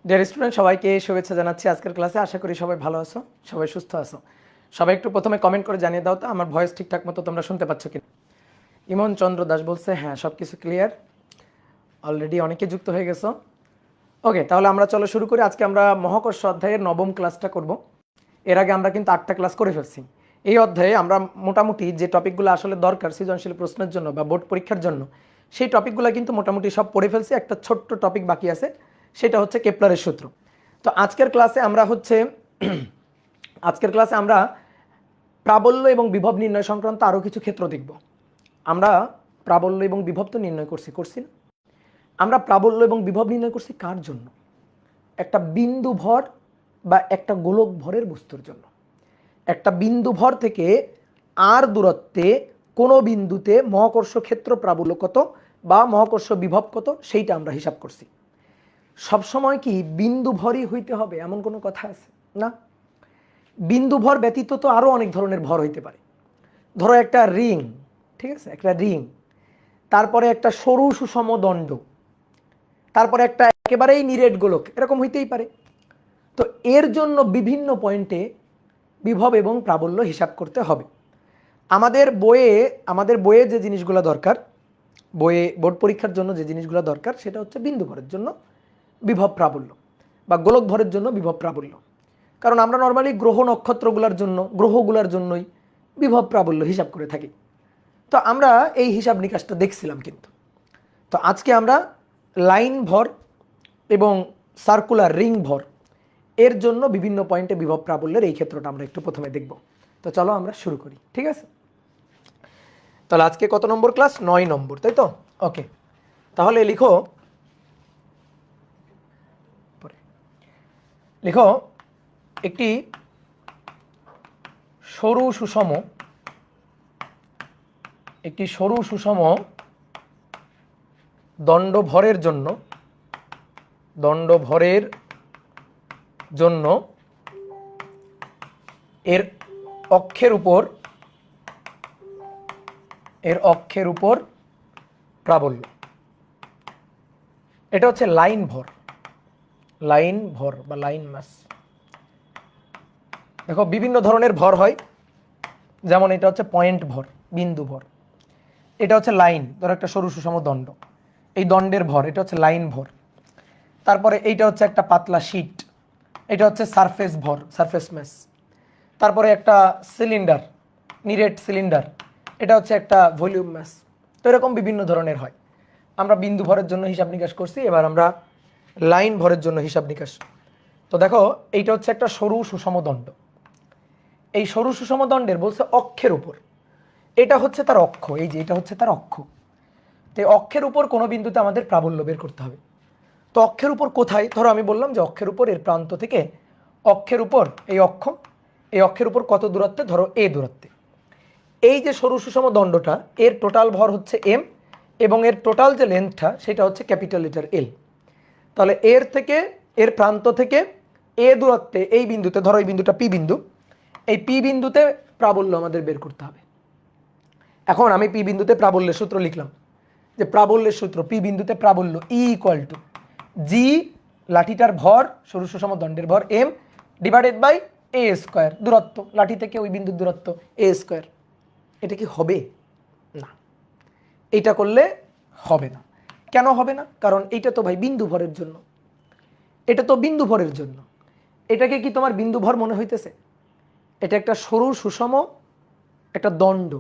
Dear student, সবাইকে শুভেচ্ছা জানাচ্ছি আজকের ক্লাসে। আশা করি সবাই ভালো আছো, সবাই সুস্থ আছো। সবাই একটু প্রথমে কমেন্ট করে জানিয়ে দাও তো আমার ভয়েস ঠিকঠাক মতো তোমরা শুনতে পাচ্ছ কিনা। ইমন চন্দ্র দাস বলছে হ্যাঁ, সব কিছু ক্লিয়ার, অলরেডি অনেকে যুক্ত হয়ে গেছো। ওকে, তাহলে আমরা চলো শুরু করি। আজকে আমরা মহাকর্ষ অধ্যায়ের নবম ক্লাসটা করব। এর আগে আমরা কিন্তু 8টা ক্লাস করে ফেলছি। এই অধ্যায়ে আমরা মোটামুটি যে টপিকগুলো আসলে দরকার সৃজনশীল প্রশ্নের জন্য বা বোর্ড পরীক্ষার জন্য, সেই টপিকগুলো কিন্তু মোটামুটি সব পড়ে ফেলছি। একটা ছোট্ট টপিক বাকি আছে, সেটা হচ্ছে কেপলারের সূত্র। তো আজকের ক্লাসে আমরা প্রাবল্য এবং বিভব নির্ণয় সংক্রান্ত আরও কিছু ক্ষেত্র দেখব। আমরা প্রাবল্য এবং বিভব তো নির্ণয় করছি না? আমরা প্রাবল্য এবং বিভব নির্ণয় করছি কার জন্য? একটা বিন্দু ভর বা একটা গোলক ভরের বস্তুর জন্য। একটা বিন্দু ভর থেকে আর দূরত্বে কোনো বিন্দুতে মহাকর্ষ ক্ষেত্র প্রাবল্য কত বা মহাকর্ষ বিভব কত, সেইটা আমরা হিসাব করছি। সবসময় কি বিন্দু ভরই হইতে হবে এমন কোনো কথা আছে? না। বিন্দু ভর ব্যতীত তো আরও অনেক ধরনের ভর হইতে পারে। ধরো একটা রিং, ঠিক আছে, একটা রিং, তারপরে একটা সরু সুষম দণ্ড, তারপরে একটা একেবারেই নিরেট গোলক, এরকম হইতেই পারে। তো এর জন্য বিভিন্ন পয়েন্টে বিভব এবং প্রাবল্য হিসাব করতে হবে। আমাদের বইয়ে যে জিনিসগুলো দরকার, বোর্ড পরীক্ষার জন্য যে জিনিসগুলো দরকার, সেটা হচ্ছে বিন্দু ভরের জন্য বিভব প্রাবল্য বা গোলক ভরের জন্য বিভব প্রাবল্য। কারণ আমরা নর্মালি গ্রহগুলোর জন্যই বিভব প্রাবল্য হিসাব করে থাকি। তো আমরা এই হিসাব নিকাশটা দেখছিলাম কিন্তু। তো আজকে আমরা লাইন ভর এবং সার্কুলার রিং ভর এর জন্য বিভিন্ন পয়েন্টে বিভব প্রাবল্যের এই ক্ষেত্রটা আমরা একটু প্রথমে দেখব। তো চলো আমরা শুরু করি, ঠিক আছে? তাহলে আজকে কত নম্বর ক্লাস? 9 নম্বর, তাই তো? ওকে, তাহলে লিখো একটি সরু সুষম দণ্ডভরের জন্য এর অক্ষের উপর প্রাবল্য। এটা হচ্ছে লাইন ভর বা লাইন মাস। দেখো বিভিন্ন ধরনের ভর হয়, যেমন এটা হচ্ছে পয়েন্ট ভর, বিন্দু ভর। এটা হচ্ছে লাইন, ধরো একটা সরু সুষম দণ্ড, এই দণ্ডের ভর, এটা হচ্ছে লাইন ভর। তারপরে এইটা হচ্ছে একটা পাতলা শীট, এটা হচ্ছে সারফেস ভর, সারফেস ম্যাস। তারপরে একটা সিলিন্ডার, নিরেট সিলিন্ডার, এটা হচ্ছে একটা ভলিউম ম্যাস। তো এরকম বিভিন্ন ধরনের হয়। আমরা বিন্দু ভরের জন্য হিসাব নিকাশ করছি, এবার আমরা লাইন ভরের জন্য হিসাব নিকাশ। তো দেখো, এইটা হচ্ছে একটা সরু সুষম দণ্ড। এই সরু সুষম দণ্ডের বলছে অক্ষের উপর, এটা হচ্ছে তার অক্ষ, এই যে এটা হচ্ছে তার অক্ষ। তো এই অক্ষের উপর কোনো বিন্দুতে আমাদের প্রাবল্য বের করতে হবে। তো অক্ষের উপর কোথায়? ধরো আমি বললাম যে অক্ষের উপর, এর প্রান্ত থেকে অক্ষের উপর এই অক্ষের উপর কত দূরত্বে? ধরো এ দূরত্বে। এই যে সরু সুষম দণ্ডটা, এর টোটাল ভর হচ্ছে এম এবং এর টোটাল যে লেন্থটা সেটা হচ্ছে ক্যাপিটাল লেটার এল। তাহলে এর প্রান্ত থেকে এ দূরত্বে এই বিন্দুতে, ধরো এই বিন্দুটা পি বিন্দু, এই পি বিন্দুতে প্রাবল্য আমাদের বের করতে হবে। এখন আমি পি বিন্দুতে প্রাবল্যের সূত্র লিখলাম, যে প্রাবল্যের সূত্র পি বিন্দুতে প্রাবল্য ই ইকুয়াল টু জি, লাঠিটার ভর, সরু সুষম দণ্ডের ভর M, divided by A square, দূরত্ব লাঠি থেকে ওই বিন্দুর দূরত্ব এ স্কোয়ার। এটা কি হবে? না, এটা করলে হবে না। কেন হবে না? কারণ এটা তো ভাই বিন্দু ভরের জন্য, এটাকে কি তোমার বিন্দু ভর মনে হইতেছে? এটা একটা সরু সুষম একটা দণ্ড,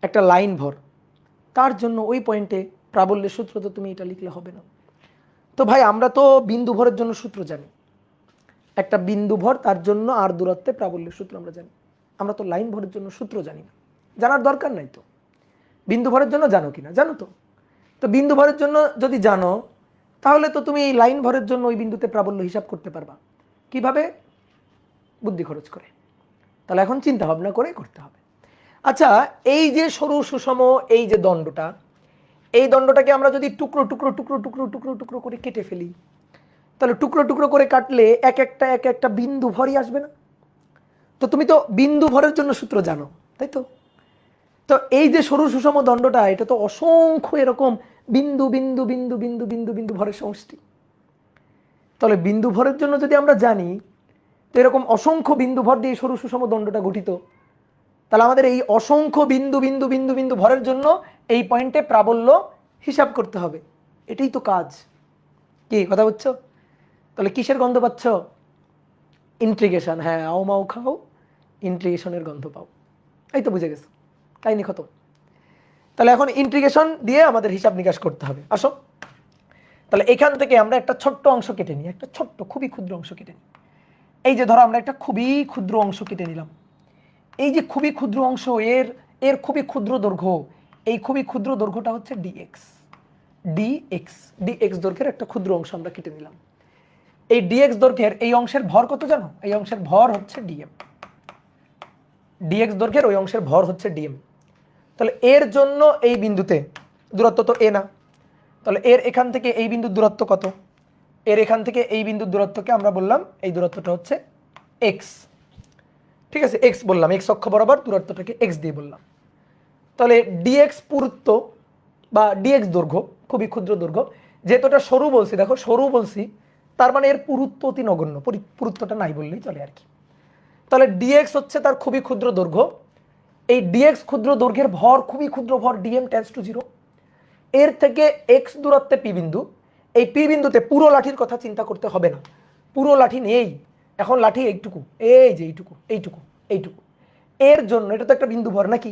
একটা লাইন ভর, তার জন্য ওই পয়েন্টে প্রাবল্যের সূত্র তো তুমি এটা লিখলে হবে না। তো ভাই আমরা তো বিন্দু ভরের জন্য সূত্র জানি, একটা বিন্দু ভর তার জন্য আর দূরত্বে প্রাবল্যের সূত্র আমরা জানি। আমরা তো লাইন ভরের জন্য সূত্র জানি না, জানার দরকার নাই তো। বিন্দু ভরের জন্য জানো কিনা? জানো তো। তো বিন্দু ভরের জন্য যদি জানো, তাহলে তো তুমি এই লাইন ভরের জন্য ওই বিন্দুতে প্রাবল্য হিসাব করতে পারবা। কিভাবে? বুদ্ধি খরচ করে। তাহলে এখন চিন্তা ভাবনা করে করতে হবে। আচ্ছা, এই যে সরু সুষম এই যে দণ্ডটা, এই দণ্ডটাকে আমরা যদি টুকরো টুকরো টুকরো টুকরো টুকরো টুকরো করে কেটে ফেলি, তাহলে টুকরো টুকরো করে কাটলে এক একটা বিন্দু ভরই আসবে না? তো তুমি তো বিন্দু ভরের জন্য সূত্র জানো, তাই তো? তো এই যে সরু সুষম দণ্ডটা, এটা তো অসংখ্য এরকম বিন্দু বিন্দু বিন্দু বিন্দু বিন্দু বিন্দু ভরের সমষ্টি। তাহলে বিন্দু ভরের জন্য যদি আমরা জানি তো এরকম অসংখ্য বিন্দু ভর দিয়ে সরু সুষম দণ্ডটা গঠিত, তাহলে আমাদের এই অসংখ্য বিন্দু বিন্দু বিন্দু বিন্দু ভরের জন্য এই পয়েন্টে প্রাবল্য হিসাব করতে হবে। এটাই তো কাজ। কি কথা বুঝছো? তাহলে কিসের গন্ধ পাচ্ছ? ইন্ট্রিগেশন। হ্যাঁ, আও মাও খাও, ইন্ট্রিগেশনের গন্ধ পাও। এই তো বুঝে গেছো, কাহিনী খতম। তাহলে এখন ইন্ট্রিগেশন দিয়ে আমাদের হিসাব নিকাশ করতে হবে। আসো, তাহলে এখান থেকে আমরা একটা ছোট্ট অংশ কেটে নিই, একটা ছোট্ট খুবই ক্ষুদ্র অংশ কেটে নিই। এই যে ধরো আমরা একটা খুবই ক্ষুদ্র অংশ কেটে নিলাম, এই যে খুবই ক্ষুদ্র অংশ, এর খুবই ক্ষুদ্র দৈর্ঘ্য, এই খুবই ক্ষুদ্র দৈর্ঘ্যটা হচ্ছে ডিএক্স। ডিএক্স দৈর্ঘ্যের একটা ক্ষুদ্র অংশ আমরা কেটে নিলাম। এই ডিএক্স দৈর্ঘ্যের এই অংশের ভর কত জানো? এই অংশের ভর হচ্ছে ডিএম। ডিএক্স দৈর্ঘ্যের ওই অংশের ভর হচ্ছে ডিএম। তাহলে এর জন্য এই বিন্দুতে দূরত্ব তো এ না, তাহলে এর এখান থেকে এই বিন্দুর দূরত্ব কত? এর এখান থেকে এই বিন্দুর দূরত্বকে আমরা বললাম এই দূরত্বটা হচ্ছে এক্স। ঠিক আছে, এক্স বললাম, এক্স অক্ষ বরাবর দূরত্বটাকে এক্স দিয়ে বললাম। তাহলে ডিএক্স পুরুত্ব বা ডিএক্স দৈর্ঘ্য, খুবই ক্ষুদ্র দৈর্ঘ্য, যেহেতু এটা সরু বলছি, দেখো সরু বলছি, তার মানে এর পুরুত্ব অতি নগণ্য, পুরুত্বটা নাই বললেই চলে আর কি। তাহলে ডিএক্স হচ্ছে তার খুবই ক্ষুদ্র দৈর্ঘ্য। এই ডিএক্স ক্ষুদ্র দৈর্ঘ্যের ভর খুবই ক্ষুদ্র ভর ডিএম টেন্ডস টু 0। এর থেকে এক্স দূরত্বে পি বিন্দু, এই পি বিন্দুতে পুরো লাঠির কথা চিন্তা করতে হবে না, পুরো লাঠি নেই এখন, লাঠি এইটুকু, এই যে এইটুকু এইটুকু এইটুকু। এর জন্য এটা তো একটা বিন্দু ভর নাকি?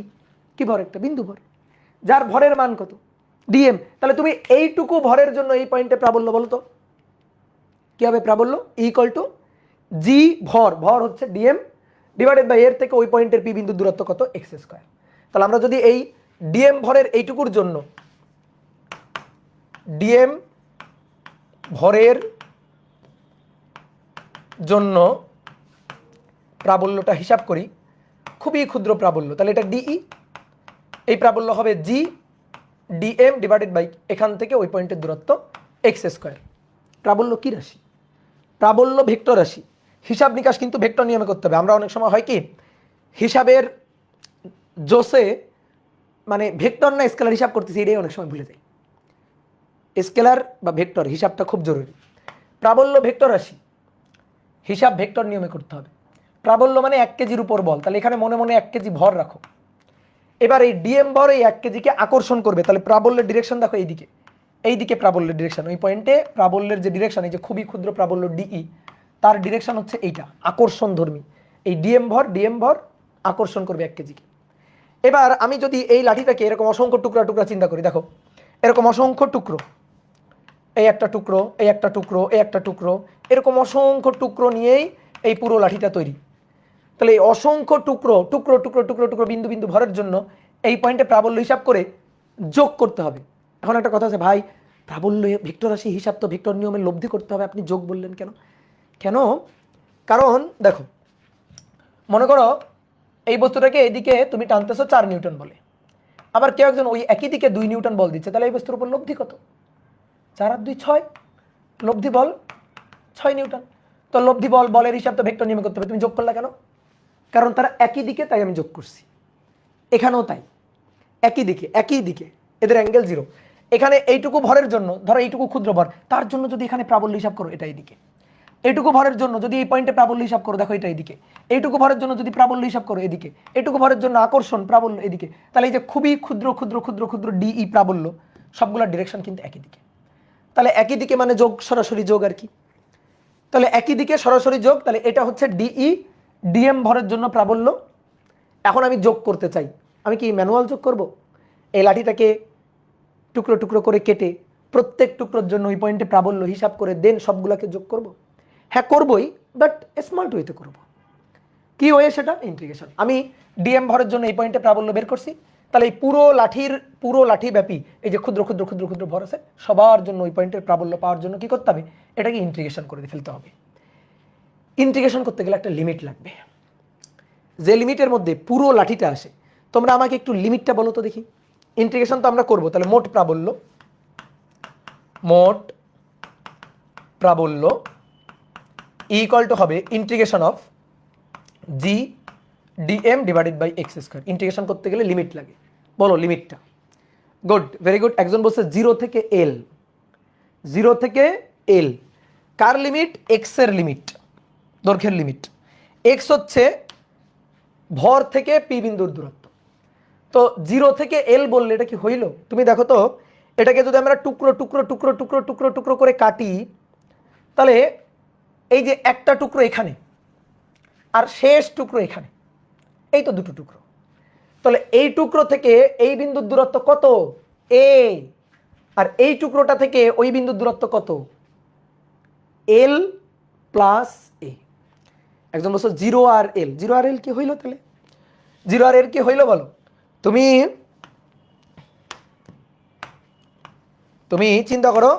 কি ভর? একটা বিন্দু ভর, যার ভরের মান কত? ডিএম। তাহলে তুমি এইটুকু ভরের জন্য এই পয়েন্টে প্রাবল্য বলো তো কি হবে? প্রাবল্য ইকুয়াল টু জি ভর, ভর হচ্ছে ডিএম ডিভাইডেড বাই এর থেকে ওই পয়েন্টের পি বিন্দুর দূরত্ব কত? X square. তাহলে আমরা যদি এই ডিএম ভরের এইটুকুর জন্য, ডিএম ভরের জন্য প্রাবল্যটা হিসাব করি, খুবই ক্ষুদ্র প্রাবল্য, তাহলে এটা ডিই, এই প্রাবল্য হবে জি ডিএম ডিভাইডেড বাই এখান থেকে ওই পয়েন্টের দূরত্ব এক্স স্কয়ার। প্রাবল্য কি রাশি? প্রাবল্য ভেক্টর রাশি। হিসাব নিকাশ কিন্তু ভেক্টর নিয়মে করতে হবে। আমরা অনেক সময় হয় কি হিসাবের জোসে মানে ভেক্টর না স্কেলার হিসাব করতেছি, এটাই অনেক সময় ভুলে যাই। স্কেলার বা ভেক্টর হিসাবটা খুব জরুরি। প্রাবল্য ভেক্টর রাশি, হিসাব ভেক্টর নিয়মে করতে হবে। প্রাবল্য মানে 1 কেজির উপর বল, তাহলে এখানে মনে মনে 1 কেজি ভর রাখো। এবার এই ডিএম ভর এই 1 কেজিকে আকর্ষণ করবে, তাহলে প্রাবল্যের ডিরেকশন দেখো এইদিকে, এইদিকে প্রাবল্যের ডিরেকশন, ওই পয়েন্টে প্রাবল্যের যে ডিরেকশন, এই যে খুবই ক্ষুদ্র প্রাবল্য ডিই, তার ডিরেকশন হচ্ছে এইটা, আকর্ষণ ধর্মী। এই ডিএম ভর আকর্ষণ করবে 1 কেজিকে। এবার আমি যদি এই লাঠিটাকে এরকম অসংখ্য টুকরা টুকরা চিন্তা করি, দেখো এরকম অসংখ্য টুকরো, এই একটা টুকরো, এই একটা টুকরো, এই একটা টুকরো, এরকম অসংখ্য টুকরো নিয়েই এই পুরো লাঠিটা তৈরি। তাহলে এই অসংখ্য টুকরো টুকরো টুকরো টুকরো টুকরো বিন্দু বিন্দু ভরের জন্য এই পয়েন্টে প্রাবল্য হিসাব করে যোগ করতে হবে। এখন একটা কথা আছে, ভাই প্রাবল্য ভেক্টর রাশি হিসাব তো ভেক্টর নিয়মে লব্ধি করতে হবে, আপনি যোগ বললেন কেন? কেন? কারণ দেখো, মনে করো এই বস্তুটাকে এইদিকে তুমি টানতেছো 4 নিউটন বলে, আবার কেউ একজন ওই একই দিকে 2 নিউটন বল দিচ্ছে, তাহলে এই বস্তুর উপর লব্ধি কত? 4 আর 2 6, লব্ধি বল 6 নিউটন। তো লব্ধি বল, বলের হিসাব তো ভেক্টর নিয়মে করতে হবে, তুমি যোগ করলা কেন? কারণ তারা একই দিকে, তাই আমি যোগ করছি। এখানেও তাই, একই দিকে এদের অ্যাঙ্গেল 0। এখানে এইটুকু ভরের জন্য, ধরো এইটুকু ক্ষুদ্র ভর, তার জন্য যদি এখানে প্রাবল্য হিসাব করো এটা এইদিকে, এইটুকু ভরের জন্য যদি এই পয়েন্টে প্রাবল্য হিসাব করো, দেখো এটা এইদিকে, এইটুকু ভরের জন্য যদি প্রাবল্য হিসাব করো এদিকে, এইটুকু ভরের জন্য আকর্ষণ প্রাবল্য এদিকে, তাহলে এই যে খুবই ক্ষুদ্র ক্ষুদ্র ক্ষুদ্র ক্ষুদ্র ডিই প্রাবল্য সবগুলোর ডিরেকশন কিন্তু একই দিকে। তাহলে একই দিকে মানে যোগ, সরাসরি যোগ আর কি। তাহলে একই দিকে সরাসরি যোগ, তাহলে এটা হচ্ছে ডিই ডিএম ভরের জন্য প্রাবল্য। এখন আমি যোগ করতে চাই, আমি কি ম্যানুয়াল যোগ করব? এই লাঠিটাকে টুকরো টুকরো করে কেটে প্রত্যেক টুকরোর জন্য ওই পয়েন্টে প্রাবল্য হিসাব করে দেন সবগুলোকে যোগ করব? হ্যাঁ করবই, বাট স্মার্ট ওয়েতে করব। কি ওয়ে? সেটা ইন্টিগ্রেশন। আমি ডিএম ভরের জন্য এই পয়েন্টে প্রাবল্য বের করছি, তাহলে এই পুরো লাঠি ব্যাপী এই যে ক্ষুদ্র ক্ষুদ্র ক্ষুদ্র ক্ষুদ্র ভর আছে সবার জন্য ওই পয়েন্টের প্রাবল্য পাওয়ার জন্য কি করতে হবে? এটাকে ইন্টিগ্রেশন করে ফেলতে হবে। ইন্টিগ্রেশন করতে গেলে একটা লিমিট লাগবে, যে লিমিটের মধ্যে পুরো লাঠিটা আসে। তোমরা আমাকে একটু লিমিটটা বলো তো দেখি। ইন্টিগ্রেশন তো আমরা করব, তাহলে মোট প্রাবল্য ইকুয়াল টু হবে integration of G DM divided by X square. Integration করতে গেলে লিমিট লাগে, বলো লিমিটটা। Good, very good. একজন বলছে 0 থেকে এল, 0 থেকে এল, কার লিমিট? এক্স এর লিমিট, দৈর্ঘ্যের লিমিট। এক্স হচ্ছে ভর থেকে পি বিন্দুর দূরত্ব। তো 0 থেকে এল বললে এটা কি হইল? তুমি দেখো তো, এটাকে যদি আমরা টুকরো টুকরো টুকরো টুকরো টুকরো টুকরো করে কাটি, তাহলে এই যে একটা টুকরো এখানে আর শেষ টুকরো এখানে, এই তো দুটো টুকরো। তাহলে এই টুকরো থেকে এই বিন্দুর দূরত্ব কত? এ। আর এই টুকরোটা থেকে ওই বিন্দুর দূরত্ব কত? এল প্লাস এ। একজন বলছো 0 আর এল, 0 আর এল কি হইল? তাহলে 0 আর এল কি হইল বলো? তুমি চিন্তা করো,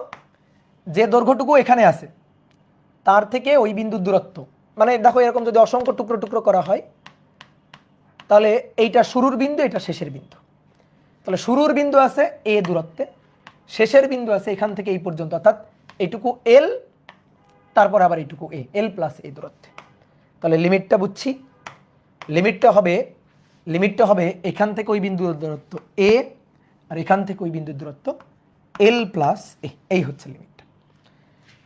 যে দৈর্ঘ্যটুকু এখানে আছে তার থেকে ওই বিন্দুর দূরত্ব, মানে দেখো এরকম যদি অসংখ্য টুকরো টুকরো করা হয়, তাহলে এইটা শুরুর বিন্দু, এটা শেষের বিন্দু। তাহলে শুরুর বিন্দু আছে এ দূরত্বে, শেষের বিন্দু আছে এখান থেকে এই পর্যন্ত, অর্থাৎ এইটুকু এল, তারপর আবার এইটুকু এ, এল প্লাস এ দূরত্বে। তাহলে লিমিটটা বুঝছি, লিমিটটা হবে এখান থেকে ওই বিন্দুর দূরত্ব এ, আর এখান থেকে ওই বিন্দুর দূরত্ব এল প্লাস এ। এই হচ্ছে লিমিটটা।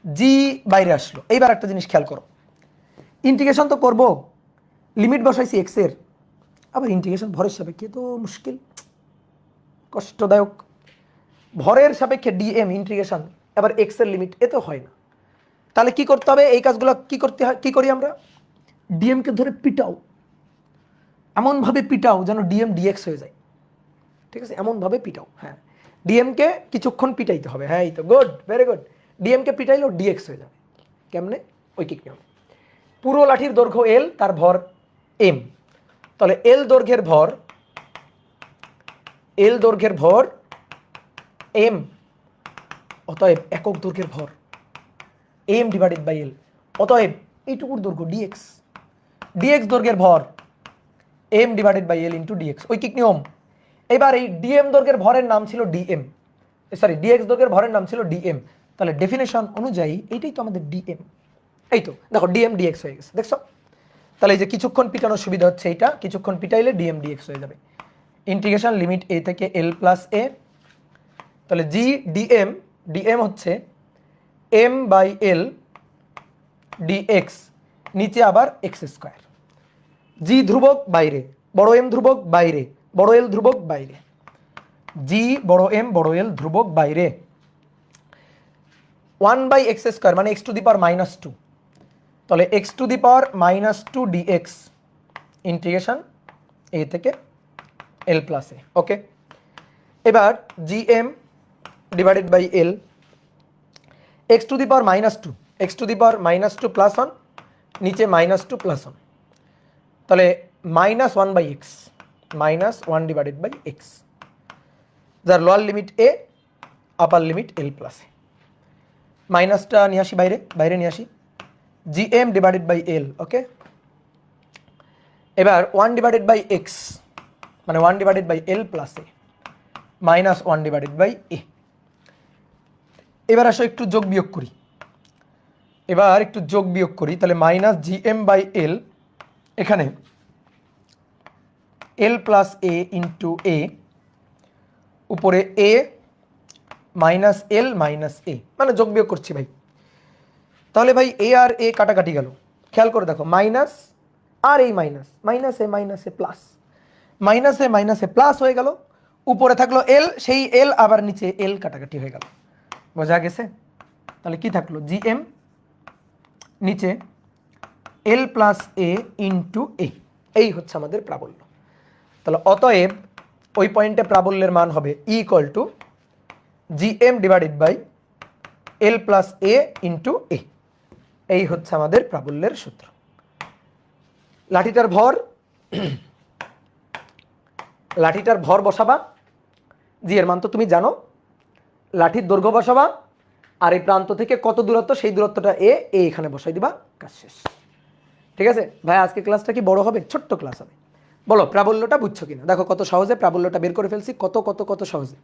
জি বাইরে আসলো। এইবার একটা জিনিস খেয়াল করো, ইন্টিগ্রেশন তো করব, লিমিট বসাইছি এক্স এর, আবার ইন্টিগ্রেশন ভরের সাপেক্ষে, তো মুশকিল, কষ্টদায়ক। ভরের সাপেক্ষে ডিএম ইন্টিগ্রেশন, আবার এক্স এর লিমিট, এ তো হয় না। তাহলে কি করতে হবে? এই কাজগুলো কি করতে হয়, কি করি আমরা? ডিএম কে ধরে পিটাও, এমনভাবে পিটাও যেন ডিএম ডিএক্স হয়ে যায়। ঠিক আছে, এমনভাবে পিটাও। হ্যাঁ, ডিএম কে কিছুক্ষণ পিটাইতে হবে। হ্যাঁ, এই তো গুড, ভেরি গুড। ডিএম কে পিটাইলেও ডিএক্স হয়ে যাবে। কেমনে? ঐকিক নিয়ম। পুরো লাঠির দৈর্ঘ্য এল, তার ভর এম। তাহলে এল দৈর্ঘ্যের ভর এম, অতএব একক দৈর্ঘ্যের ভর এম ডিভাইডেড বাই এল, অতএব এইটুকুর দৈর্ঘ্য ডিএক্স। ডিএক্স দৈর্ঘ্যের ভর M divided by L into dx, ঐকিক নিয়ম। এবার এই ডিএম দৈর্ঘ্যের ভরের নাম ছিল ডিএম, সরি ডিএক্স দৈর্ঘ্যের ভরের নাম ছিল ডিএম। তাহলে ডেফিনেশন অনুযায়ী এইটাই তো আমাদের ডিএম। এই তো দেখো ডিএম ডিএক্স হয়ে গেছে, দেখছো? তাহলে এই যে কিছুক্ষণ পিটানোর সুবিধা হচ্ছে এইটা, কিছুক্ষণ পিটাইলে ডিএম ডিএক্স হয়ে যাবে। ইন্টিগ্রেশন লিমিট এ থেকে এল প্লাস এ। তাহলে জি ডিএম, ডিএম হচ্ছে এম বাই এল ডিএক্স, নিচে আবার এক্স স্কোয়ার। জি ধ্রুবক বাইরে, বড় এম ধ্রুবক বাইরে, বড় এল ধ্রুবক বাইরে। জি বড় এম বড় এল ধ্রুবক বাইরে। 1 বাই এক্স স্কোয়ার মানে এক্স টু দি পাওয়ার -2। তাহলে X to the power -2 dx, integration A থেকে এল প্লাস এ। ওকে, এবার GM divided by L, X to the power -2, X to the power -2 plus 1, নিচে -2 plus 1। তাহলে -1 by X, -1 divided by X, যার lower limit A, upper limit L plus A. মাইনাসটা নিয়ে আসি বাইরে, বাইরে নিয়ে আসি। GM divided by L. Okay, এবার 1 ডিভাইডেড বাই এক্স মানে 1 divided by L plus A, -1 divided by A. এবার আসো একটু যোগ বিয়োগ করি, তাহলে মাইনাস জিএম বাই এল, এখানে এল প্লাস এ ইন্টু এ, উপরে এ মাইনাস এল মাইনাস এ, মানে যোগ বিয়োগ করছি ভাই। তাহলে ভাই এ আর এ কাটাকাটি গেল, খেয়াল করে দেখো, মাইনাস আর এই মাইনাস, মাইনাসে প্লাস, মাইনাসে প্লাস হয়ে গেল, উপরে থাকলো এল, সেই এল আবার নিচে এল কাটাকাটি হয়ে গেল, বোঝা গেছে? তাহলে কি থাকলো? জিএম নিচে এল প্লাস এ ইন্টু এ, এই হচ্ছে আমাদের প্রাবল্য। তাহলে অতএব ওই পয়েন্টে প্রাবল্যের মান হবে equal to GM divided by L plus A into A. এই হচ্ছে আমাদের প্রাবল্যের সূত্র। লাঠিটার ভর বসাবা, জি এর মান তো তুমি জানো, লাঠির দৈর্ঘ্য বসাবা, আর এই প্রান্ত থেকে কত দূরত্ব সেই দূরত্বটা এ এখানে বসাই দিবা, কাজ শেষ। ঠিক আছে ভাই, আজকে ক্লাসটা কি বড় হবে? ছোট্ট ক্লাস হবে। বলো প্রাবল্যটা বুঝছো কিনা? দেখো কত সহজে প্রাবল্যটা বের করে ফেলছি, কত কত কত সহজে।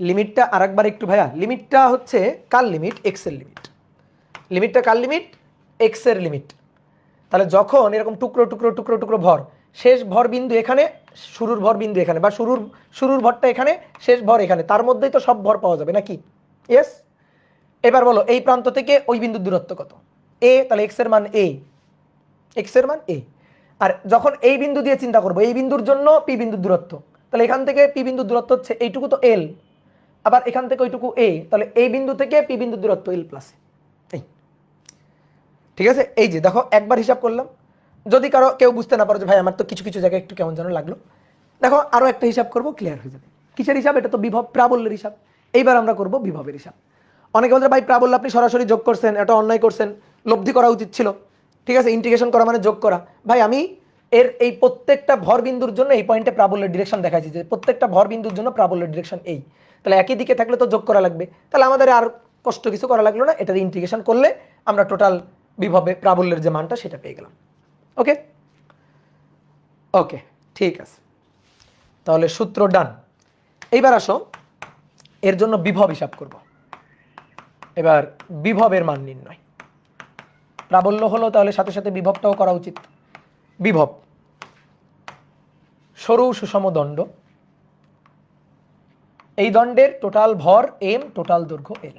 লিমিটটা আরেকবার একটু ভাইয়া, লিমিটটা হচ্ছে কার লিমিট? এক্স এর লিমিট। লিমিটটা কার লিমিট? এক্স এর লিমিট। তাহলে যখন এরকম টুকরো টুকরো টুকরো টুকরো ভর, শেষ ভর বিন্দু এখানে, শুরুর ভর বিন্দু এখানে, বা শুরুর ভরটা এখানে, শেষ ভর এখানে, তার মধ্যেই তো সব ভর পাওয়া যাবে নাকি? ইয়েস। এবার বলো এই প্রান্ত থেকে ওই বিন্দুর দূরত্ব কত? এ, তাহলে এক্স এর মান এ, এক্স এর মান এ। আর যখন এই বিন্দু দিয়ে চিন্তা করবো, এই বিন্দুর জন্য পি বিন্দুর দূরত্ব, তাহলে এখান থেকে পি বিন্দুর দূরত্ব হচ্ছে এইটুকু, তো এল। আবার এখান থেকে ওইটুকু এ, তাহলে এই বিন্দু থেকে পি বিন্দুর দূরত্ব এল প্লাস এই। ঠিক আছে, এই যে দেখো একবার হিসাব করলাম। যদি কারো কেউ বুঝতে না পারো যে ভাই আমার তো কিছু কিছু জায়গায় একটু কেমন যেন লাগলো, দেখো আরো একটা হিসাব করবো, ক্লিয়ার হয়ে যাবে। কিসের হিসাব? এটা তো বিভব প্রাবল্যের হিসাব। এইবার আমরা করব বিভবের হিসাব। অনেকে বলছে ভাই প্রাবল্য আপনি সরাসরি যোগ করছেন, এটা অন্যায় করছেন, লব্ধি করা উচিত ছিল। ঠিক আছে, ইন্টিগ্রেশন করা মানে যোগ করা। ভাই আমি এর এই প্রত্যেকটা ভর বিন্দুর জন্য এই পয়েন্টে প্রাবল্যের ডিরেকশন দেখাচ্ছি, যে প্রত্যেকটা ভর বিন্দুর জন্য প্রাবল্যের ডিরেকশন এই। তাহলে একই দিকে থাকলে তো যোগ করা লাগবে, তাহলে আমাদের আর কষ্ট কিছু করা লাগলো না, এটা ইন্টিগ্রেশন করলে আমরা টোটাল বিভবে প্রাবল্যের যে মানটা সেটা পেয়ে গেলাম। ওকে ওকে, ঠিক আছে, তাহলে সূত্র ডান। এইবার আসো এর জন্য বিভব হিসাব করব। এবার বিভবের মান নির্ণয়, প্রাবল্য হলো তাহলে সাথে সাথে বিভবটাও করা উচিত। বিভব সরু সুষম দণ্ড, এই দণ্ডের টোটাল ভর এম, টোটাল দৈর্ঘ্য এল।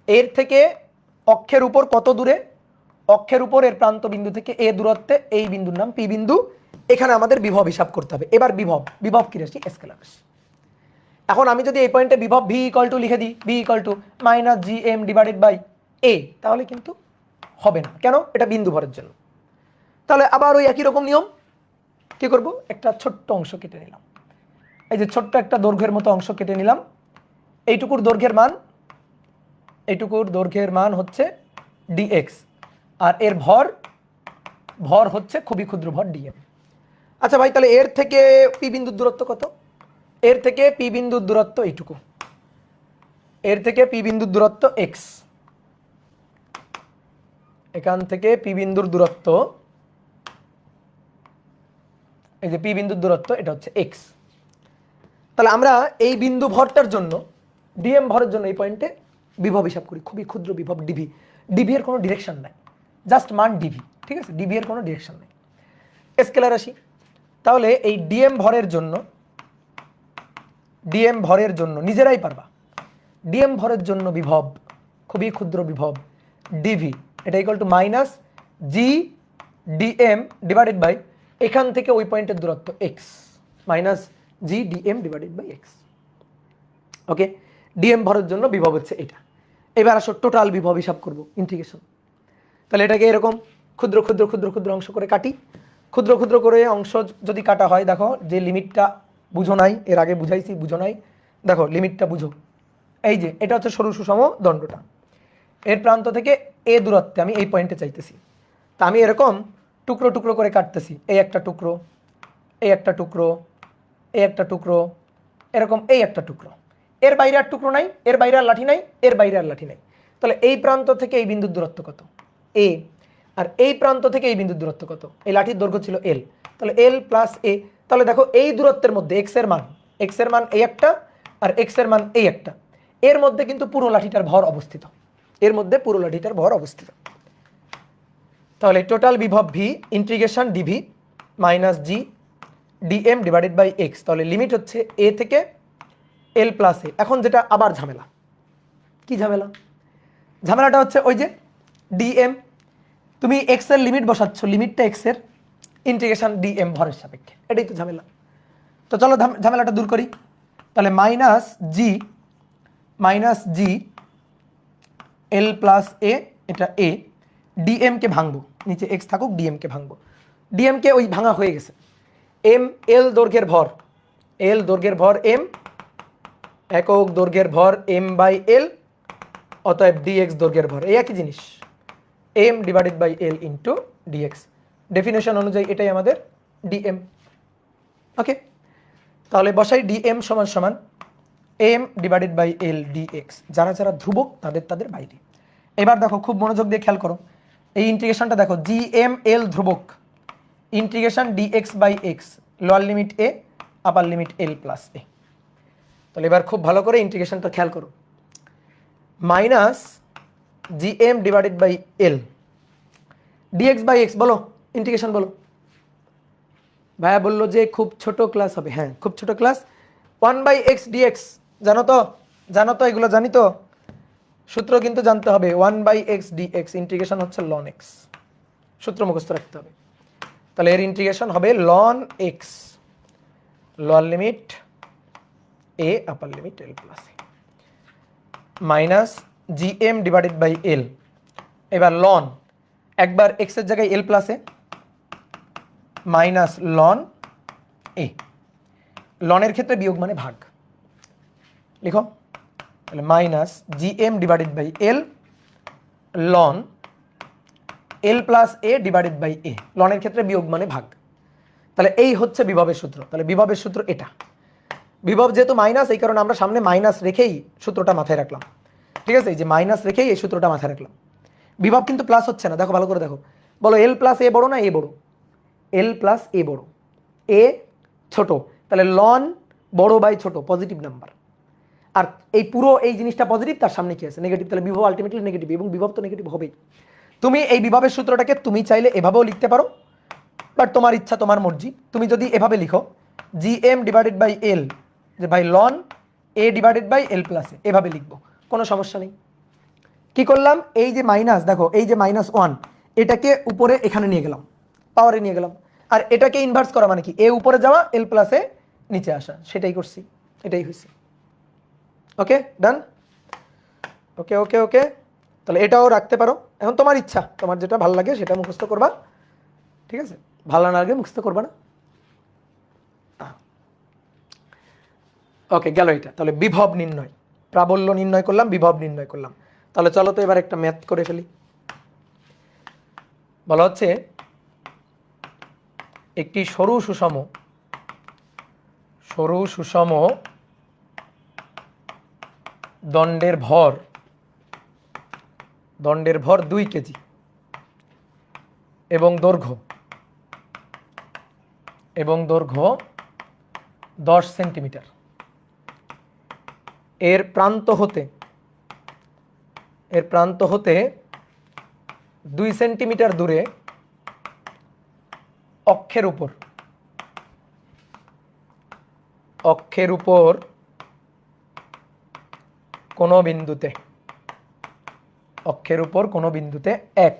এর থেকে অক্ষের উপর কত দূরে? অক্ষের উপর এর প্রান্ত বিন্দু থেকে এ দূরত্বে এই বিন্দুর নাম পি বিন্দু। এখানে আমাদের বিভব হিসাব করতে হবে। এবার বিভব, বিভব কি রাশি? স্কেলার রাশি। এখন আমি যদি এই পয়েন্টে বিভব ভি ইকুয়াল টু লিখে দিই, V equal to minus G M divided by A, তাহলে কিন্তু হবে না। কেন? এটা বিন্দু ভরের জন্য। তাহলে আবার ওই একই রকম নিয়ম, কি করব? একটা ছোট্ট অংশ কেটে নিলাম, এই যে ছোট্ট একটা দৈর্ঘ্যের মতো অংশ কেটে নিলাম। এইটুকুর দৈর্ঘ্যের মান, এইটুকুর দৈর্ঘ্যের মান হচ্ছে ডিএক্স, আর এর ভর, ভর হচ্ছে খুবই ক্ষুদ্র ভর ডিএম। আচ্ছা ভাই, তাহলে এর থেকে পি বিন্দুর দূরত্ব কত? এর থেকে পি বিন্দুর দূরত্ব এইটুকু, এর থেকে পি বিন্দুর দূরত্ব এক্স, এখান থেকে পি বিন্দুর দূরত্ব, এই যে পি বিন্দুর দূরত্ব এটা হচ্ছে এক্স। তাহলে আমরা এই বিন্দু ভরটার জন্য, ডিএম ভরের জন্য এই পয়েন্টে বিভব হিসাব করি, খুবই ক্ষুদ্র বিভব ডিভি। ডিভি এর কোনো ডিরেকশন নাই, জাস্ট মান ডিভি। ঠিক আছে, ডিভি এর কোনো ডিরেকশন নাই, স্কেলার রাশি। তাহলে এই ডিএম ভরের জন্য, ডিএম ভরের জন্য নিজেরাই পারবা, ডিএম ভরের জন্য বিভব, খুবই ক্ষুদ্র বিভব ডিভি, এটা equal to minus G DM divided by এখান থেকে ওই পয়েন্টের দূরত্ব X, minus G DM divided by X. Okay, DM ভরের জন্য বিভব হচ্ছে এটা। এবার আসো টোটাল বিভব হিসাব করব, ইন্টিগ্রেশন। তাহলে এটাকে এরকম ক্ষুদ্র ক্ষুদ্র ক্ষুদ্র ক্ষুদ্র অংশ করে কাটি। ক্ষুদ্র ক্ষুদ্র করে অংশ যদি কাটা হয়, দেখো যে লিমিটটা বুঝো নাই, এর আগে বুঝাইছি, বুঝো নাই, দেখো লিমিটটা বুঝো। এই যে এটা হচ্ছে সরু সুষম দণ্ডটা, এর প্রান্ত থেকে এ দূরত্বে আমি এই পয়েন্টে চাইতেছি। তা আমি এরকম টুকরো টুকরো করে কাটতেছি, এই একটা টুকরো, এই একটা টুকরো, এই একটা টুকরো, এরকম এই একটা টুকরো। এর বাইরে আর টুকরো নাই, এর বাইরে আর লাঠি নাই, এর বাইরে আর লাঠি নাই। তাহলে এই প্রান্ত থেকে এই বিন্দুর দূরত্ব কত? এ। আর এই প্রান্ত থেকে এই বিন্দুর দূরত্ব কত? এই লাঠির দৈর্ঘ্য ছিল এল, তাহলে এল প্লাস এ। তাহলে দেখো এই দূরত্বের মধ্যে এক্স এর মান, এক্স এর মান এই একটা, আর এক্স এর মান এই একটা, এর মধ্যে কিন্তু পুরো লাঠিটার ভর অবস্থিত, এর মধ্যে পুরো লাঠিটার ভর অবস্থিত। তাহলে টোটাল বিভব V integration DV minus G DM divided by X. তাহলে লিমিট হচ্ছে এ থেকে এল প্লাস এ। এখন যেটা আবার ঝামেলা, কি ঝামেলা? ঝামেলাটা হচ্ছে ওই যে ডিএম, তুমি এক্স এর লিমিট বসাচ্ছ, লিমিটটা এক্স এর, ইন্টিগ্রেশন ডিএম ভরের সাপেক্ষে, এটাই তো ঝামেলা। তো চলো ঝামেলাটা দূর করি। তাহলে মাইনাস জি এল প্লাস এ, এটা এ, ডিএম কে ভাঙবো, নিচে এক্স থাকুক, ডিএম কে ভাঙবো, ডিএম কে ওই ভাঙা হয়ে গেছে। এম এল দৈর্ঘ্যের ভর, এল দৈর্ঘ্যের ভর এম, একক দৈর্ঘ্যের ভর এম বাই এল, অতএব ডিএক্স দৈর্ঘ্যের ভর, এই একই জিনিস, M divided by L into DX. Definition অনুযায়ী এটাই আমাদের ডিএম। ওকে, তাহলে বসাই ডিএম সমান সমান M divided by L DX, যারা যারা ধ্রুবক তাদের তাদের বাইরে। এবার দেখো খুব মনোযোগ দিয়ে খেয়াল করো, এই ইন্টিগ্রেশনটা দেখো, জি এম এল ধ্রুবক, integration dx by X, lower limit A, upper limit L plus A. তাহলে এবার খুব ভালো করে ইন্টিগ্রেশনটা খেয়াল করো, minus G M divided by L dx by X, বলো ইন্টিগ্রেশন বলো। ভাইয়া বললো যে খুব ছোট ক্লাস হবে, হ্যাঁ খুব ছোট ক্লাস। 1/x dx, জানো তো, জানো তো, এগুলো জানি তো। সূত্র কিন্তু জানতে হবে 1/x dx ইন্টিগ্রেশন হচ্ছে ln x, সূত্র মুখস্থ রাখতে হবে। তাহলে এর ইন্টিগ্রেশন হবে ln x, lower limit a upper limit l plus a minus gm divided by l। এবার ln একবার x এর জায়গায় l plus a minus ln a, ln এর ক্ষেত্রে বিয়োগ মানে ভাগ, লিখো তাহলে minus gm divided by l ln l plus a divided by a, ln এর ক্ষেত্রে বিয়োগ মানে ভাগ। তাহলে এই হচ্ছে বিভবের সূত্র। তাহলে বিভবের সূত্র এটা, বিভব যেহেতু মাইনাস এই কারণে আমরা সামনে মাইনাস রেখেই সূত্রটা মাথায় রাখলাম, ঠিক আছে, এই যে মাইনাস রেখেই এই সূত্রটা মাথায় রাখলাম। বিভব কিন্তু প্লাস হচ্ছে না, দেখো ভালো করে দেখো, বলো l প্লাস a বড় না a বড়? l প্লাস a বড়, a ছোট, তাহলে ln বড় বাই ছোট পজিটিভ নাম্বার, আর এই পুরো এই জিনিসটা পজিটিভ, তার সামনে কি আছে নেগেটিভ, তাহলে বিভব আলটিমেটলি নেগেটিভ, এবং বিভব তো নেগেটিভ হবেই। তুমি এই বিভবের সূত্রটাকে তুমি চাইলে এভাবেও লিখতে পারো, বাট তোমার ইচ্ছা তোমার মর্জি। তুমি যদি এভাবে লিখো gm ডিভাইডেড বাই l, যে ভাই ln a divided by l plus a, এভাবে লিখবো, কোনো সমস্যা নেই। কি করলাম, এই যে মাইনাস, দেখো এই যে -1 এটাকে উপরে এখানে নিয়ে গেলাম, পাওয়ারে নিয়ে গেলাম, আর এটাকে ইনভার্স করা মানে কি, a উপরে যাওয়া l প্লাস a নিচে আসা, সেটাই করছি, এটাই হয়েছে। ওকে ডান, ওকে ওকে ওকে। তাহলে এটাও রাখতে পারো, এখন তোমার ইচ্ছা, তোমার যেটা ভালো লাগে সেটা মুখস্থ করবা, ঠিক আছে, ভালো না লাগে মুখস্থ করবা না। ওকে গেল এটা। তাহলে বিভব নির্ণয়, প্রাবল্য নির্ণয় করলাম, বিভব নির্ণয় করলাম। তাহলে চলো তো এবার একটা ম্যাথ করে ফেলি। বলা হচ্ছে একটি সরু সুষম দণ্ডের ভর 2 কেজি এবং দৈর্ঘ্য 10 সেন্টিমিটার। এর প্রান্ত হতে 2 সেন্টিমিটার দূরে অক্ষের উপর কোনো বিন্দুতে 1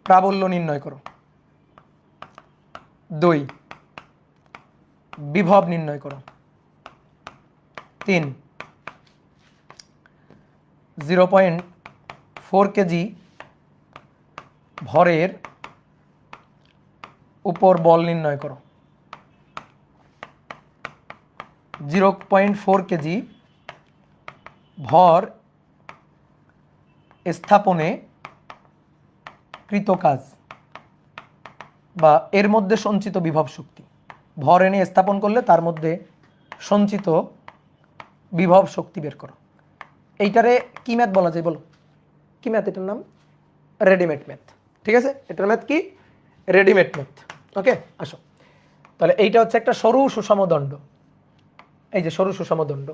প্রাবল্য নির্ণয় করো, 2 বিভব নির্ণয় করো, 3 0.4 কেজি ভরের উপর বল নির্ণয় করো, 0.4 কেজি ভর স্থাপনে কৃত কাজ বা এর মধ্যে সঞ্চিত বিভব শক্তি। ভর এনে স্থাপন করলে তার মধ্যে সঞ্চিত বিভব শক্তি বের করো। এইটারে কি ম্যাথ বলা যায় বলো, কি ম্যাথ? এটার নাম রেডিমেড ম্যাথ, ঠিক আছে, এটার ম্যাথ কি? Readymade math. ওকে আসো, তাহলে এইটা হচ্ছে একটা সরু সুষম দণ্ড, এই যে সরু সুষম দণ্ড,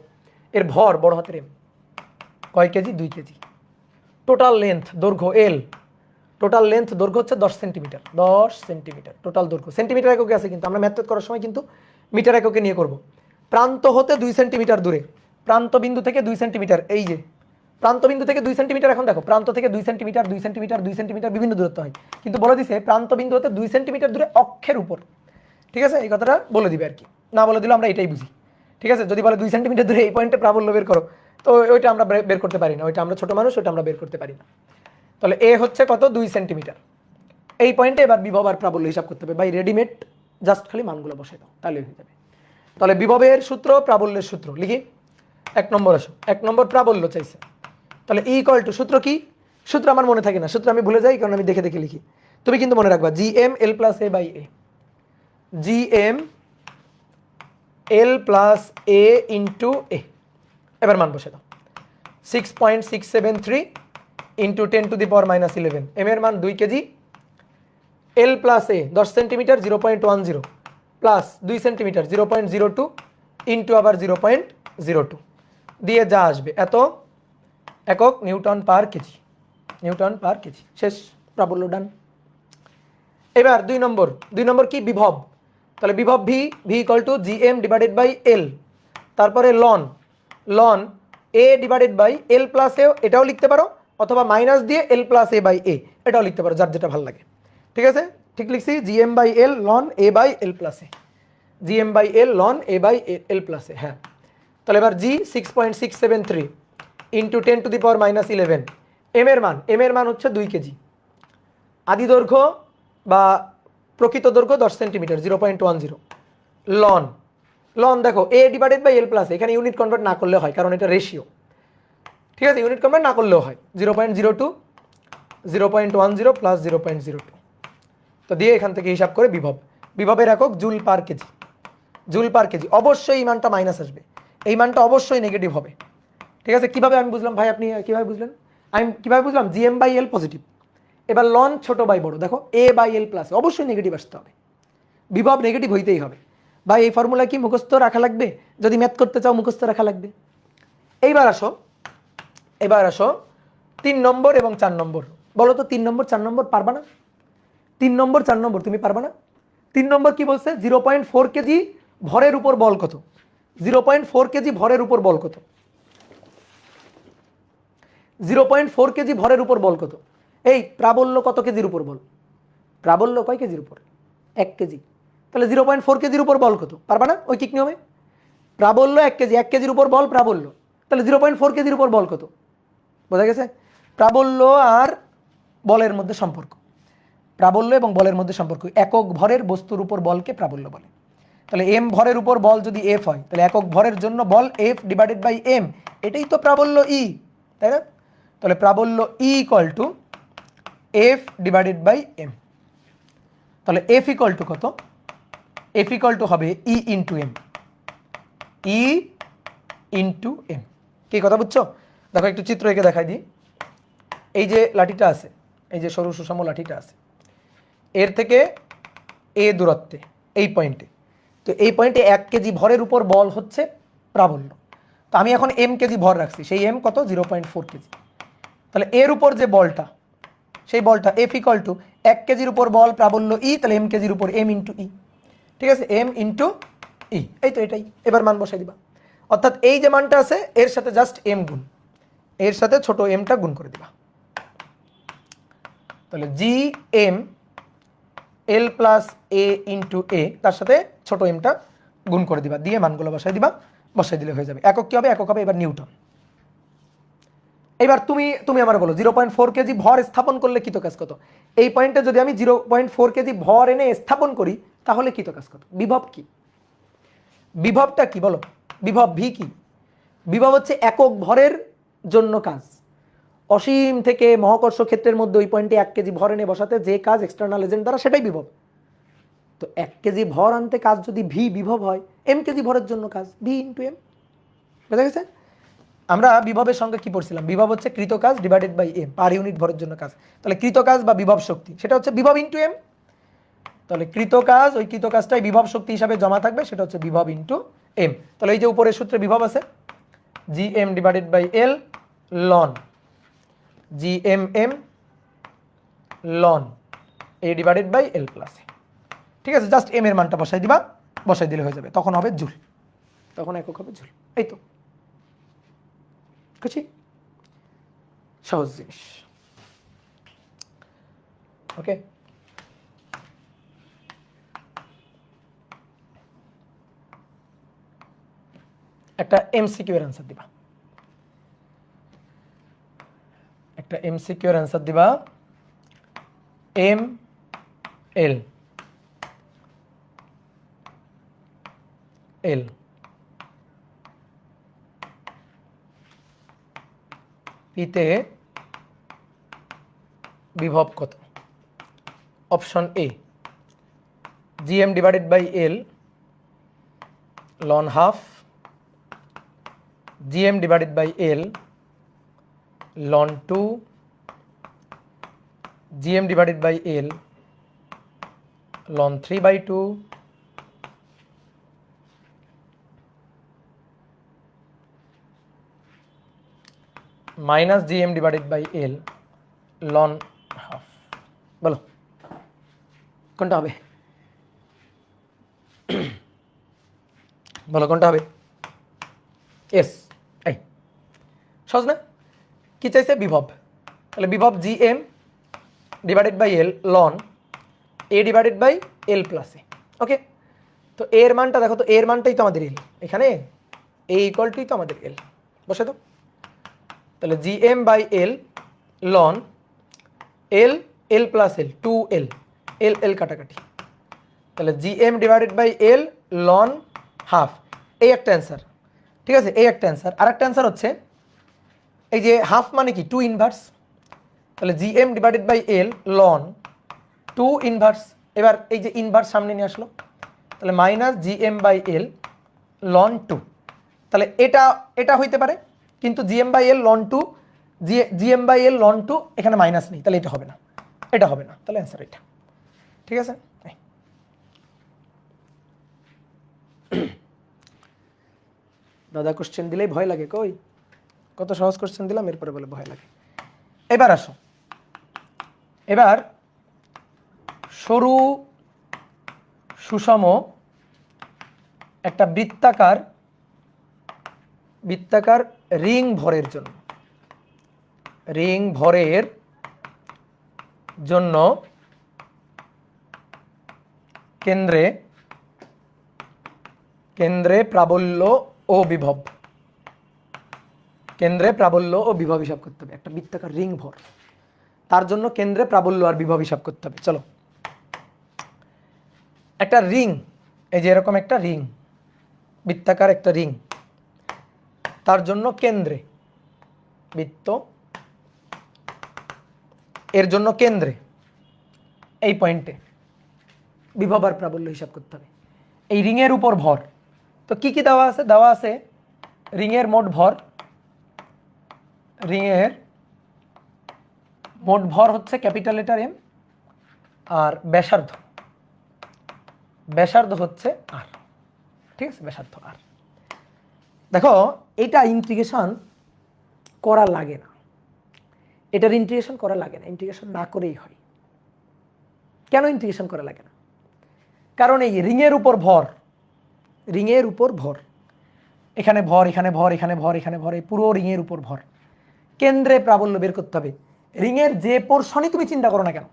এর ভর বড় হাতের এম, কয় কেজি? 2 কেজি। টোটাল লেন্থ দৈর্ঘ্য এল, টোটাল লেন্থ দৈর্ঘ্য হচ্ছে 10 সেন্টিমিটার, 10 সেন্টিমিটার টোটাল দৈর্ঘ্য। সেন্টিমিটার এককে আছে কিন্তু আমরা ম্যাথ করার সময় কিন্তু মিটার এককে নিয়ে করব। প্রান্ত হতে 2 সেন্টিমিটার দূরে, প্রান্ত বিন্দু থেকে 2 সেন্টিমিটার, এই যে প্রান্ত বিন্দু থেকে 2 সেন্টিমিটার, এখন দেখো প্রান্ত থেকে 2 সেন্টিমিটার 2 সেন্টিমিটার 2 সেন্টিমিটার বিভিন্ন দূরত্ব হয়, কিন্তু বলে দিছে প্রান্ত বিন্দু হতে 2 সেন্টিমিটার দূরে অক্ষের উপর, ঠিক আছে, এই কথাটা বলে দিবে আর কি, না বলে দিলে আমরা এটাই বুঝি, ঠিক আছে। যদি বলে 2 সেন্টিমিটার দূরে এই পয়েন্টে প্রাবল্য বের করো, তো ওইটা আমরা বের করতে পারি না, ওইটা আমরা ছোট মানুষ, ওইটা আমরা বের করতে পারি না। তাহলে এ হচ্ছে কত? 2 সেন্টিমিটার। এই পয়েন্টে এবার বিভব আর প্রাবল্য হিসাব করতে হবে, বাই রেডিমেড, জাস্ট খালি মানগুলো বসাই দাও তাহলে হয়ে যাবে। তাহলে বিভবের সূত্র, প্রাবল্যের সূত্র লিখি। 1 নম্বর আসো, 1 নম্বর প্রাবল্য চাইছে, তাহলে ই ইকুয়াল টু, সূত্র কি? সূত্র আমার মনে থাকে না, সূত্র আমি ভুলে যাই কারণ আমি দেখে দেখে লিখি। তুমি কিন্তু মনে রাখবা GM L plus A by A, GM L plus A into A. এবার মান বসে দাও, 6.673 into 10 to the power -11, M এর মান 2 KG, L plus A 10 centimetre 0.10 plus 2 centimetre 0.02 into আবার 0.02 দিয়ে যা আসবে এত একক newton per KG, newton per KG. শেষ, প্রাবল্য ডান। এবার 2 নম্বর কি? বিভব। তাহলে বিভব V equal to GM divided by L, তারপরে লন A divided by L plus A, এটাও লিখতে পারো, অথবা মাইনাস দিয়ে এল প্লাস এ বাই এ, এটাও লিখতে পারো, যার যেটা ভালো লাগে। ঠিক আছে, ঠিক লিখছি, GM by L ln A by L plus A, GM by L ln A by L plus A. হ্যাঁ, তাহলে এবার জি 6.673 ইন্টু 10⁻11, এম এর মান হচ্ছে 2 কেজি। আদি দৈর্ঘ্য বা প্রকৃত দৈর্ঘ্য 10 সেন্টিমিটার, 0.10। লন, লন দেখো এ ডিভাইডেড বাই এল প্লাস, এখানে ইউনিট কনভার্ট না করলে হয়, কারণ এটা রেশিও। ঠিক আছে, ইউনিট কনভার্ট না করলেও হয়, 0.02, 0.10 প্লাস 0.02। তো দিয়ে এখান থেকে হিসাব করে বিভব, বিভবের একক joule per KG, joule per KG. অবশ্যই এই মানটা মাইনাস আসবে, এই মানটা অবশ্যই নেগেটিভ হবে। ঠিক আছে, কিভাবে আমি বুঝলাম ভাই, আপনি কিভাবে বুঝলেন? আমি কিভাবে বুঝলাম, জিএম বাই এল পজিটিভ, এবার লন ছোট বাই বড়, দেখো এ বাই এল প্লাস, অবশ্যই নেগেটিভ আসতে হবে, বিভব নেগেটিভ হইতেই হবে। ভাই এই ফর্মুলা কি মুখস্থ রাখা লাগবে? যদি ম্যাথ করতে চাও মুখস্থ রাখা লাগবে। এইবার আসো, এবার আসো 3 নম্বর এবং 4 নম্বর। বলো তো 3 নম্বর 4 নম্বর পারবা না? 3 নম্বর 4 নম্বর তুমি পারবা না? 3 নম্বর কি বলছে, 0.4 কেজি ভরের উপর বল কত? 0.4 কেজি ভরের উপর বল কত? 0.4 কেজি ভরের উপর বল কত? এই প্রাবল্য কত কেজির উপর বল? প্রাবল্য কয় কেজির উপর? 1 কেজি। তাহলে 0.4 কেজির উপর বল কত? পারবা না ঐকিক নিয়মে? প্রাবল্য 1 কেজি, 1 কেজির উপর বল প্রাবল্য, তাহলে 0.4 কেজির উপর বল কত? বোঝা গেছে? প্রাবল্য আর বলের মধ্যে সম্পর্ক, প্রাবল্য এবং বলের মধ্যে সম্পর্ক, একক ভরের বস্তুর উপর বলকে প্রাবল্য বলে। তাহলে এম ভরের উপর বল যদি এফ হয়, তাহলে একক ভরের জন্য বল এফ ডিভাইডেড বাই এম, এটাই তো প্রাবল্য ই, তাই না? তাহলে প্রাবল্য E equal to F divided by M. তাহলে এফ ইকুয়াল টু কত? এফ ইকুয়াল টু হবে E into M, E into M. কি কথা বুঝছো? দেখো একটু চিত্র এঁকে দেখাই দিই। এই যে লাঠিটা আছে, এই যে সরু সুষম লাঠিটা আছে, এর থেকে এ দূরত্বে, এই পয়েন্টে, তো এই পয়েন্টে 1 কেজি ভরের উপর বল হচ্ছে প্রাবল্য। তো আমি এখন এম কেজি ভর রাখছি, সেই এম কত? 0.4 কেজি। তাহলে এর উপর যে বলটা, সেই বলটা এফ ইকুয়াল টু 1 কেজির উপর বল প্রাবল্য ই, তাহলে এম কেজির উপর এম ইন্টু ই। ঠিক আছে, এম ইন্টু ই, এই তো এটাই। এবার মান বসাই দিবা, অর্থাৎ এই যে মানটা আছে এর সাথে জাস্ট এম গুণ, এর সাথে ছোট এমটা গুণ করে দিবা। তাহলে G M L plus A into এ, তার সাথে ছোট এমটা গুণ করে দিবা, দিয়ে মানগুলো বসাই দিবা, বসাই দিলে হয়ে যাবে। একক কি হবে? একক হবে এবার নিউটন। এবার তুমি আমার বলো 0.4 কেজি ভর স্থাপন করলে কৃত কাজ কত? এই পয়েন্টে যদি আমি 0.4 কেজি ভর এনে স্থাপন করি তাহলে কৃত কাজ কত? বিভব কি? বিভবটা কি বলো? বিভব ভি কি? বিভব হচ্ছে একক ভরের জন্য কাজ। অসীম থেকে মহাকর্ষ ক্ষেত্রের মধ্যে ওই পয়েন্টে 1 কেজি ভর এনে বসাতে যে কাজ এক্সটার্নাল এজেন্ট দ্বারা, সেটাই বিভব। তো 1 কেজি ভর আনতে কাজ যদি ভি বিভব হয়, এম কেজি ভরের জন্য কাজ ভি ইন্টু এম। বুঝা গেছে? আমরা বিভবের সঙ্গে কি পড়ছিলাম? বিভব হচ্ছে কৃত কাজ divided by M, per unit ভরের জন্য কাজ। তাহলে কৃত কাজ বা বিভব শক্তি, সেটা হচ্ছে বিভব ইন্টু এম। তাহলে কৃত কাজ, ওই কৃত কাজটাই বিভব শক্তি হিসাবে জমা থাকবে, সেটা হচ্ছে বিভব ইন্টু এম। তাহলে এই যে উপরের সূত্রে বিভব আছে, G M divided by L ln G M M ln A divided by L plus A. ঠিক আছে, জাস্ট এম এর মানটা বসাই দিবা, বসাই দিলে হয়ে যাবে, তখন হবে জুল, তখন একক হবে জুল। এই তো, খুশি? সহজ জিনিস। ওকে, একটা এমসিকিউ এর অ্যান্সার দিবা, একটা এমসিকিউ এর অ্যান্সার দিবা। এম এল এল পিতে বিভব কত? Option A GM divided by L ln half GM divided by L ln 2 GM divided by L ln 3/2 minus GM divided by L ln half. বলো কোনটা হবে? বলো কোনটা হবে? এস, এই সহজ না? কি চাইছে? বিভব। তাহলে বিভব G M divided by L ln A divided by L plus A. Okay, তো এর মানটা দেখো তো, এর মানটাই তো আমাদের এল, এখানে এ ইকুয়াল টুই তো আমাদের এল, বসে তো। তাহলে G M by L ln L L plus L, 2L, L L কাটাকাটি, তাহলে G M divided by L ln half, এই একটা অ্যান্সার। ঠিক আছে, এই একটা অ্যান্সার। আর একটা অ্যান্সার হচ্ছে এই যে হাফ মানে কি 2 ইনভার্স, তাহলে G M divided by L ln 2 inverse. এবার এই যে ইনভার্স সামনে নিয়ে আসলো, তাহলে minus G M by L ln 2। তাহলে এটা এটা হইতে পারে, কিন্তু G M by L ln 2, G M by L ln 2 এখানে মাইনাস নেই, তাহলে এটা হবে না, এটা হবে না, তাহলে অ্যান্সার এটা। ঠিক আছে, দাদা কোশ্চেন দিলেই ভয় লাগে, কই কত সহজ কোশ্চেন দিলাম, এরপরে বলে ভয় লাগে। এবার আসো, এবার সরু সুষম একটা বৃত্তাকার রিং ভরের জন্য কেন্দ্রে প্রাবল্য ও বিভব, হিসাব করতে হবে। একটা বৃত্তাকার রিং ভর, তার জন্য কেন্দ্রে প্রাবল্য আর বিভব হিসাব করতে হবে। চলো, একটা রিং, এই যে এরকম একটা রিং, বৃত্তাকার একটা রিং, তার জন্য কেন্দ্রে বৃত্ত, এর জন্য কেন্দ্রে এই পয়েন্টে বিভব আর প্রাবল্য হিসাব করতে হবে। এই রিংয়ের উপর ভর, তো কি কি দেওয়া আছে? দেওয়া আছে রিংয়ের মোট ভর হচ্ছে ক্যাপিটাল লেটার এম, আর ব্যাসার্ধ হচ্ছে আর। ঠিক আছে, ব্যাসার্ধ আর। দেখো, এটা ইন্টিগ্রেশন করা লাগে না, ইন্টিগ্রেশন না করেই হয়। কেন ইন্টিগ্রেশন করা লাগে না? কারণ এই রিংয়ের উপর ভর, এখানে ভর, এখানে ভর, এখানে ভর, এখানে ভর, এই পুরো রিংয়ের উপর ভর, কেন্দ্রে প্রাবল্য বের করতে হবে। রিংয়ের যে পোর্শনই তুমি চিন্তা করো না কেন,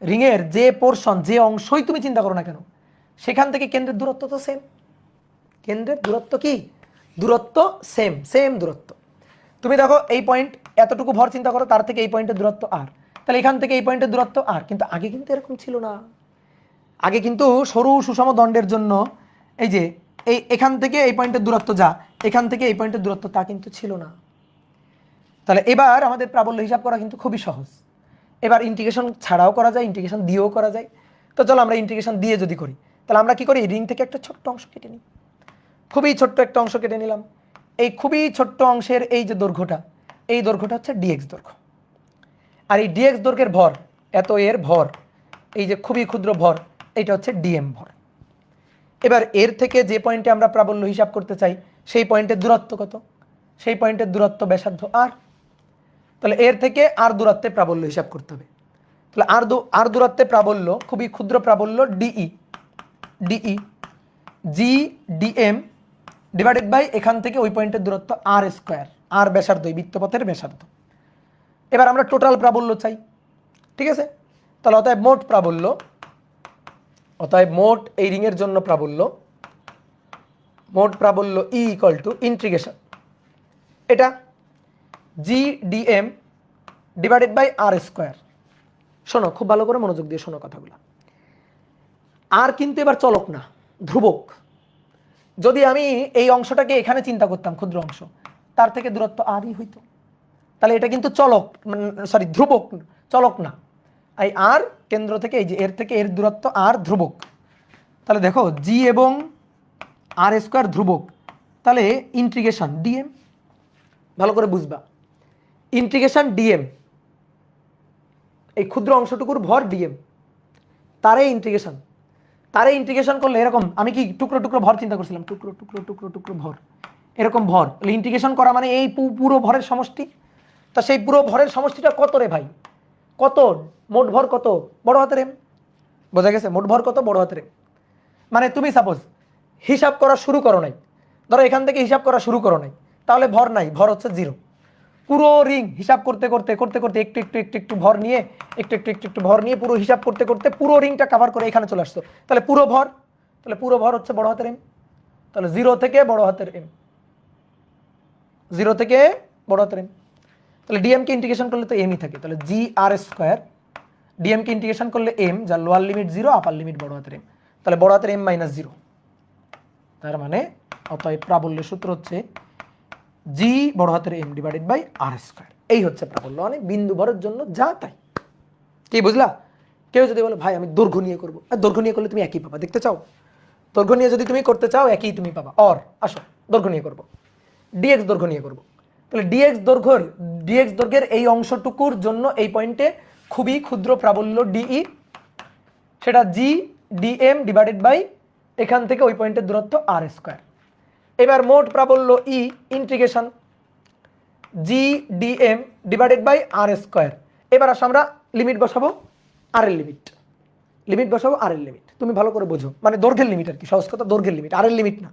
রিংয়ের যে পোর্শন, যে অংশই তুমি চিন্তা করো না কেন, সেখান থেকে কেন্দ্রের দূরত্ব তো সেম। কেন্দ্রের দূরত্ব কি? দূরত্ব সেম দূরত্ব। তুমি দেখো এই পয়েন্ট, এতটুকু ভর চিন্তা করো, তার থেকে এই পয়েন্টের দূরত্ব আর, তাহলে এখান থেকে এই পয়েন্টের দূরত্ব আর। কিন্তু আগে কিন্তু এরকম ছিল না। আগে কিন্তু সরু সুষম দণ্ডের জন্য এই যে এখান থেকে এই পয়েন্টের দূরত্ব যা, এখান থেকে এই পয়েন্টের দূরত্ব তা কিন্তু ছিল না। তাহলে এবার আমাদের প্রাবল্য হিসাব করা কিন্তু খুবই সহজ। এবার ইন্টিগ্রেশন ছাড়াও করা যায়, ইন্টিগ্রেশন দিয়েও করা যায়। তো চলো আমরা ইন্টিগ্রেশন দিয়ে যদি করি, তাহলে আমরা কি করি? রিং থেকে একটা ছোট্ট অংশ কেটে নিই, খুবই ছোট্ট একটা অংশ কেটে নিলাম। এই খুবই ছোট্ট অংশের এই যে দৈর্ঘ্যটা, এই দৈর্ঘ্যটা হচ্ছে ডিএক্স দৈর্ঘ্য। আর এই ডিএক্স দৈর্ঘ্যের ভর, এত এর ভর, এই যে খুবই ক্ষুদ্র ভর, এটা হচ্ছে ডিএম ভর। এবার এর থেকে যে পয়েন্টে আমরা প্রাবল্য হিসাব করতে চাই, সেই পয়েন্টের দূরত্ব কত? সেই পয়েন্টের দূরত্ব ব্যাসার্ধ আর। তাহলে এর থেকে আর দূরত্বে প্রাবল্য হিসাব করতে হবে। তাহলে আর দূরত্বে প্রাবল্য, খুবই ক্ষুদ্র প্রাবল্য dE, G DM divided by এখান থেকে ওই পয়েন্টের দূরত্ব আর স্কোয়ার, আর ব্যাসার্ধ, এই বৃত্তপথের ব্যাসার্ধ। এবার আমরা টোটাল প্রাবল্য চাই। ঠিক আছে, তাহলে অতএব মোট এই রিংয়ের জন্য মোট প্রাবল্য ই ইকুয়াল টু ইন্টিগ্রেশন, এটা G DM divided by R square. শোনো, খুব ভালো করে মনোযোগ দিয়ে শোনো কথাগুলো। আর কিন্তু এবার চলক না, ধ্রুবক। যদি আমি এই অংশটাকে এখানে চিন্তা করতাম, ক্ষুদ্র অংশ, তার থেকে দূরত্ব আরই হইতো, তাহলে এটা কিন্তু ধ্রুবক, চলক না। এই আর কেন্দ্র থেকে এই যে এর থেকে এর দূরত্ব আর ধ্রুবক। তাহলে দেখো জি এবং আর স্কোয়ার ধ্রুবক, তাহলে ইন্টিগ্রেশন ডিএম, ভালো করে বুঝবা, ইন্টিগ্রেশন ডিএম, এই ক্ষুদ্র অংশটুকুর ভর ডিএম, তারে ইন্টিগ্রেশন করলে এরকম, আমি কি টুকরো টুকরো ভর চিন্তা করছিলাম, টুকরো টুকরো টুকরো টুকরো ভর, এরকম ভর, ইন্টিগ্রেশন করা মানে এই পুরো ভরের সমষ্টি। তা সেই পুরো ভরের সমষ্টিটা কত রে ভাই? কত? মোট ভর কত? বড় হাতের এম। বোঝা গেছে? মোট ভর কত? বড় হাতের এম। মানে তুমি সাপোজ হিসাব করা শুরু করো নাই, ধরো এখান থেকে হিসাব করা শুরু করো নাই, তাহলে ভর নাই, ভর হচ্ছে 0। পুরো রিং হিসাব করতে করতে করতে করতে একটু একটু একটু একটু ভর নিয়ে একটু একটু একটু একটু ভর নিয়ে পুরো হিসাব করতে করতে পুরো রিংটা কভার করে এখানে চলে আসছো। তাহলে পুরো ভর হচ্ছে বড় হাতের এম। তাহলে 0 থেকে বড় হাতের এম, 0 থেকে বড় হাতের এম। তাহলে ডিএম কে ইন্টিগ্রেশন করলে তো এমই থাকে, তাহলে জি আর স্কোয়ার ডিএম কে ইন্টিগ্রেশন করলে এম, যার লোয়ার লিমিট 0 আপার লিমিট বড় হাতের এম, তাহলে বড় হাতের এম মাইনাস 0। তার মানে অতএব প্রাবল্যের সূত্র হচ্ছে জি বড় হাতের M divided by R square. এই হচ্ছে প্রাবল্য, মানে বিন্দু ভরের জন্য যা তাই। কি বুঝলা? কেউ যদি বলে ভাই আমি দৈর্ঘ্য নিয়ে করবো, আর দৈর্ঘ্য নিয়ে করলে তুমি একই পাবা, দেখতে চাও? দৈর্ঘ্য নিয়ে যদি তুমি করতে চাও একই তুমি পাবা। আসো দৈর্ঘ্য নিয়ে করবো, ডিএক্স দৈর্ঘ্য নিয়ে করবো। তাহলে ডিএক্স দৈর্ঘ্যের এই অংশটুকুর জন্য এই পয়েন্টে খুবই ক্ষুদ্র প্রাবল্য ডিই, সেটা জি ডিএম ডিভাইডেড বাই এখান থেকে ওই পয়েন্টের দূরত্ব আর স্কোয়ার। এবার মোট প্রাবল্য E integration G DM divided by R square. এবার আসো আমরা লিমিট বসাবো, আর এর লিমিট বসাবো, আর এর লিমিট তুমি ভালো করে বোঝো, মানে দৈর্ঘ্যের লিমিট আর কি, সহজ কথা দৈর্ঘ্যের লিমিট, আর এর লিমিট না,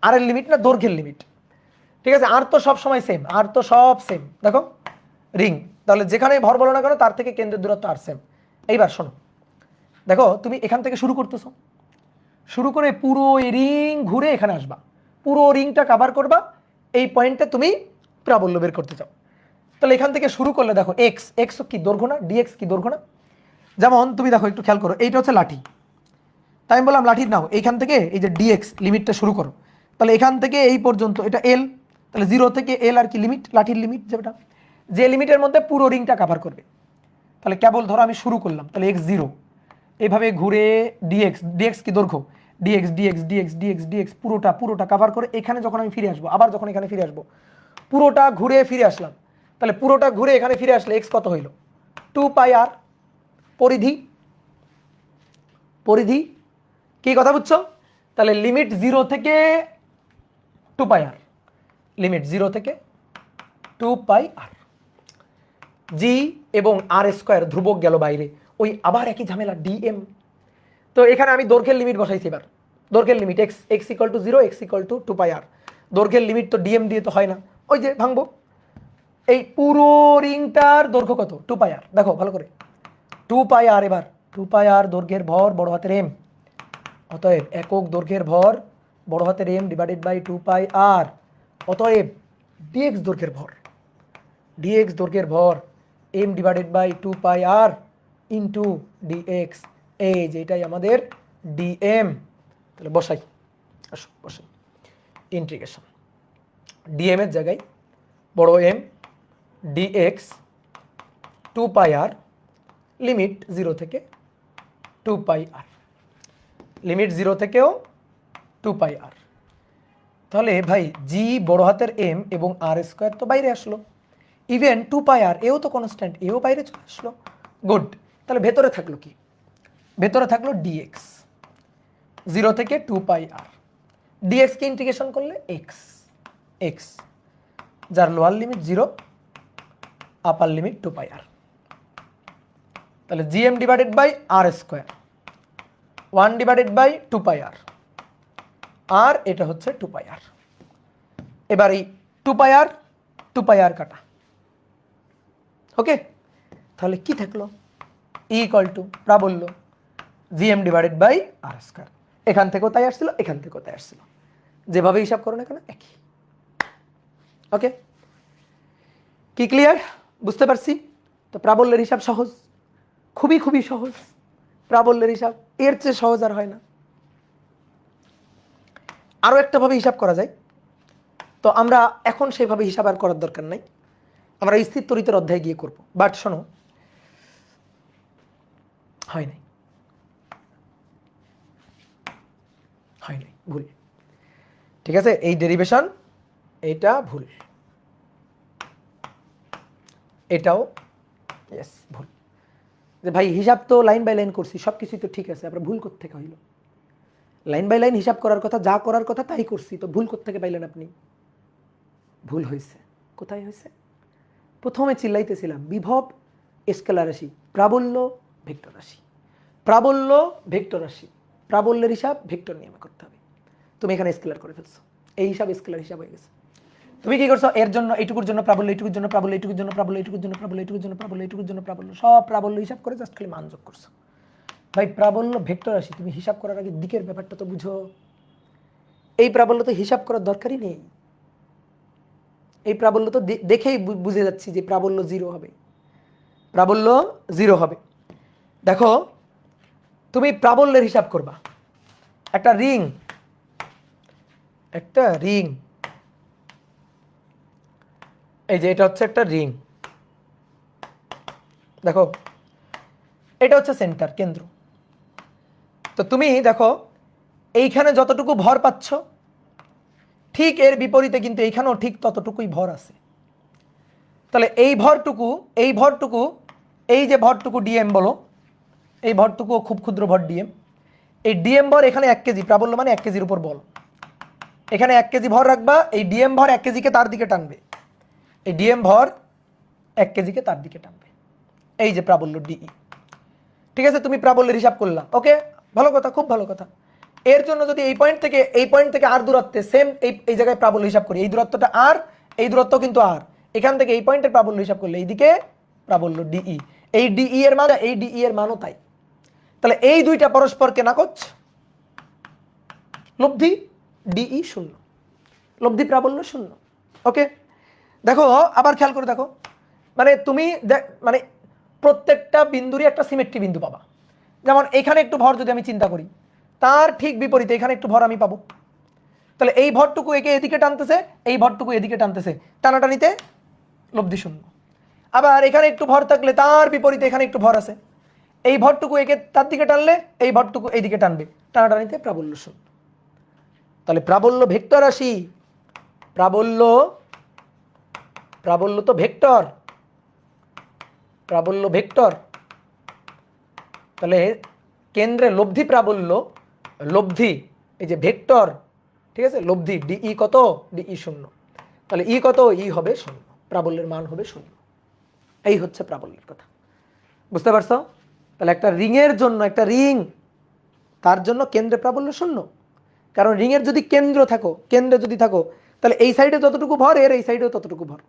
আর এর লিমিট না, দৈর্ঘ্যের লিমিট। ঠিক আছে, আর তো সব সময় সেম, আর তো সব সেম। দেখো রিং, তাহলে যেখানে ভর বলো না কেন তার থেকে কেন্দ্রের দূরত্ব আর সেম। এইবার শোনো, দেখো তুমি এখান থেকে শুরু করতেছো, শুরু করে পুরো রিং ঘুরে এখানে আসবা, পুরো রিংটা কভার করবা, এই পয়েন্টে তুমি প্রাবল্য বের করতে চাও। তাহলে এখান থেকে শুরু করলে দেখো এক্স কি দৈর্ঘ্য না, ডিএক্স কি দৈর্ঘ্য না। যেমন তুমি দেখো একটু খেয়াল করো, এইটা হচ্ছে লাঠি, তাই আমি বললাম লাঠির নাও, এইখান থেকে এই যে ডিএক্স লিমিটটা শুরু করো, তাহলে এখান থেকে এই পর্যন্ত এটা এল, তাহলে 0 থেকে এল আর কি লিমিট, লাঠির লিমিট যেটা, যে লিমিটের মধ্যে পুরো রিংটা কভার করবে। তাহলে কেবল ধরো আমি শুরু করলাম, তাহলে x0 এইভাবে ঘুরে ডিএক্স কি দৈর্ঘ্য, ডিএক্স পুরোটা কভার করে এখানে যখন আমি ফিরে আসবো, আবার যখন এখানে ফিরে আসবো, পুরোটা ঘুরে ফিরে আসলাম, তাহলে পুরোটা ঘুরে এখানে ফিরে আসলে এক্স কত হইল, 2πr। পরিধি কি কথা বুঝছো? তাহলে লিমিট 0 থেকে 2πr, লিমিট 0 থেকে 2πr। জি এবং আর স্কোয়ার ধ্রুবক গেল বাইরে, ওই আবার একই ঝামেলা ডিএম। তো এখানে আমি দৈর্ঘ্যের লিমিট বসাইছি, এবার দৈর্ঘ্যের limit x equal to 0, x equal to 2πr। দৈর্ঘ্যের লিমিট তো ডিএম দিয়ে তো হয় না, ওই যে ভাঙবো। এই পুরো রিংটার দৈর্ঘ্য কত, 2πr, দেখো ভালো করে 2πr। এবার 2πr দৈর্ঘ্যের ভর বড় হাতের এম, অতএব একক দৈর্ঘ্যের ভর বড় হাতের এম ডিভাইডেড বাই 2πr। অতএব ডিএক্স দৈর্ঘ্যের ভর M divided by 2πr into DX, এই যেটাই আমাদের ডিএম। তাহলে বসাই, আসো বসাই, ইন্টিগ্রেশন ডিএম এর জায়গায় বড় এম ডিএক্স 2πr, লিমিট 0 থেকে 2πr, লিমিট 0 থেকেও 2πr। তাহলে ভাই জি বড় হাতের এম এবং আর স্কোয়ার তো বাইরে আসলো, ইভেন 2πr এও তো কনস্ট্যান্ট, এও বাইরে চলে আসলো, গুড। তাহলে ভেতরে থাকলো কি, ভেতরে থাকলো ডিএক্স 0 থেকে 2πr, ডিএক্স কে ইন্টিগ্রেশন করলে এক্স যার lower limit 0 upper limit 2πr। তাহলে GM divided by R square 1 divided by 2πr, আর এটা হচ্ছে 2πr। এবার এই 2πr কাটা, ওকে। তাহলে কি থাকলো, ই ইকুয়াল টু প্রাবল্য GM divided by R square. এখান থেকেও তাই আসছিল, এখান থেকেও তাই আসছিল, যেভাবে হিসাব করো না কেন একই, ওকে। কি ক্লিয়ার, বুঝতে পারছি? তো প্রাবল্যের হিসাব সহজ, খুবই সহজ প্রাবল্যের হিসাব, এর চেয়ে সহজ আর হয় না। আরও একটা ভাবে হিসাব করা যায়, তো আমরা এখন সেইভাবে হিসাব আর করার দরকার নাই, আমরা স্থির তড়িতের অধ্যায়ে গিয়ে করব। বাট শোনো, হয় নাই, ভুল, ঠিক আছে, এই ডেরিভেশন এটা ভুল, এটাও ইয়েস ভুল। যে ভাই হিসাব তো লাইন বাই লাইন করছি, সব কিছুই তো ঠিক আছে, আপনার ভুল কোত্থেকে হইল? লাইন বাই লাইন হিসাব করার কথা, যা করার কথা তাই করছি, তো ভুল কোত্থেকে পাইলেন আপনি? ভুল হয়েছে, কোথায় হয়েছে? প্রথমে চিল্লাইতেছিলাম বিভব স্কেলার রাশি, প্রাবল্য ভেক্টর রাশি, প্রাবল্য ভেক্টর রাশি, প্রাবল্যের হিসাব ভেক্টর নিয়মে করতে হবে। তুমি এখানে স্কেলার করে ফেলছো, এই হিসাব স্কেলার হিসাব হয়ে গেছে। তুমি কি করছো, এর জন্য এইটুকুর জন্য প্রাবল্য, এইটুকুর জন্য প্রাবল্য, এইটুকুর জন্য প্রাবল্য, এইটুকুর জন্য প্রাবল্য, এইটুকুর জন্য প্রাবল্য, এইটুকুর জন্য প্রাবল্য, সব প্রাবল্য হিসাব করে জাস্ট খালি মান যোগ করছো। ভাই প্রাবল্য ভেক্টর রাশি, তুমি হিসাব করার আগে দিকের ব্যাপারটা তো বুঝো। এই প্রাবল্য তো হিসাব করার দরকারই নেই, এই প্রাবল্য তো দেখেই বুঝে যাচ্ছি যে প্রাবল্য 0 হবে, প্রাবল্য 0 হবে। দেখো তুমি প্রাবল্যের হিসাব করবা, একটা রিং, একটা রিং, এই যে এটা হচ্ছে একটা রিং, দেখো এটা হচ্ছে সেন্টার, কেন্দ্র। তো তুমি দেখো এইখানে যতটুকু ভর পাচ্ছ ঠিক এর বিপরীতে কিন্তু এইখানেও ঠিক ততটুকুই ভর আছে। তাহলে এই ভরটুকু, এই ভরটুকু, এই যে ভরটুকু ডিএম বলো, এই ভরটুকু খুব ক্ষুদ্র ভর ডিএম, এই ডিএম ভর এখানে 1 কেজি, প্রাবল্য মানে 1 কেজির উপর বল, এখানে 1 কেজি ভর রাখবা, এই ডিএম ভর 1 কেজিকে তার দিকে টানবে, এই ডিএম ভর 1 কেজিকে তার দিকে টানবে, এই যে প্রাবল্য ডিই। ঠিক আছে, তুমি প্রাবল্যের হিসাব করলা, ওকে, ভালো কথা, খুব ভালো কথা। এর জন্য যদি এই পয়েন্ট থেকে আর দূরত্বে সেম এই জায়গায় প্রাবল্য হিসাব করি, এই দূরত্বটা আর, এই দূরত্ব কিন্তু আর, এখান থেকে এই পয়েন্টের প্রাবল্য হিসাব করলে এইদিকে প্রাবল্য ডিই, এই ডিই এর মান, এই ডিই এর মানও তাই। তাহলে এই দুইটা পরস্পরকে নাকচ, লব্ধি ডিই 0, লব্ধি প্রাবল্য 0। ওকে, দেখো আবার খেয়াল করে দেখো, মানে তুমি মানে প্রত্যেকটা বিন্দুরই একটা সিমেট্রি বিন্দু পাবা। যেমন এখানে একটু ভর যদি আমি চিন্তা করি, তার ঠিক বিপরীতে এখানে একটু ভর আমি পাবো। তাহলে এই ভরটুকু একে এদিকে টানতেছে, এই ভরটুকু এদিকে টানতেছে, টানাটানিতে লব্ধি 0। আবার এখানে একটু ভর থাকলে তার বিপরীতে এখানে একটু ভর আছে, এই ভরটুকু একে তার দিকে টানলে এই ভরটুকু এইদিকে টানবে, টানাটানিতে প্রাবল্য 0। তাহলে প্রাবল্য ভেক্টর রাশি, প্রাবল্য, প্রাবল্য তো ভেক্টর, প্রাবল্য ভেক্টর। তাহলে কেন্দ্রে লব্ধি প্রাবল্য, লব্ধি এই যে ভেক্টর, ঠিক আছে, লব্ধি ডিই কত, ডিই 0। তাহলে ই কত, ই হবে 0, প্রাবল্যের মান হবে 0। এই হচ্ছে প্রাবল্যের কথা, বুঝতে পারছো? তাহলে একটা রিং এর জন্য, একটা রিং, তার জন্য কেন্দ্রে প্রাবল্য 0, কারণ রিং এর যদি কেন্দ্র থাকো, কেন্দ্রে যদি থাকো, তাহলে এই সাইডে যতটুকু ভর এর এই সাইডেও ততটুকু ভর,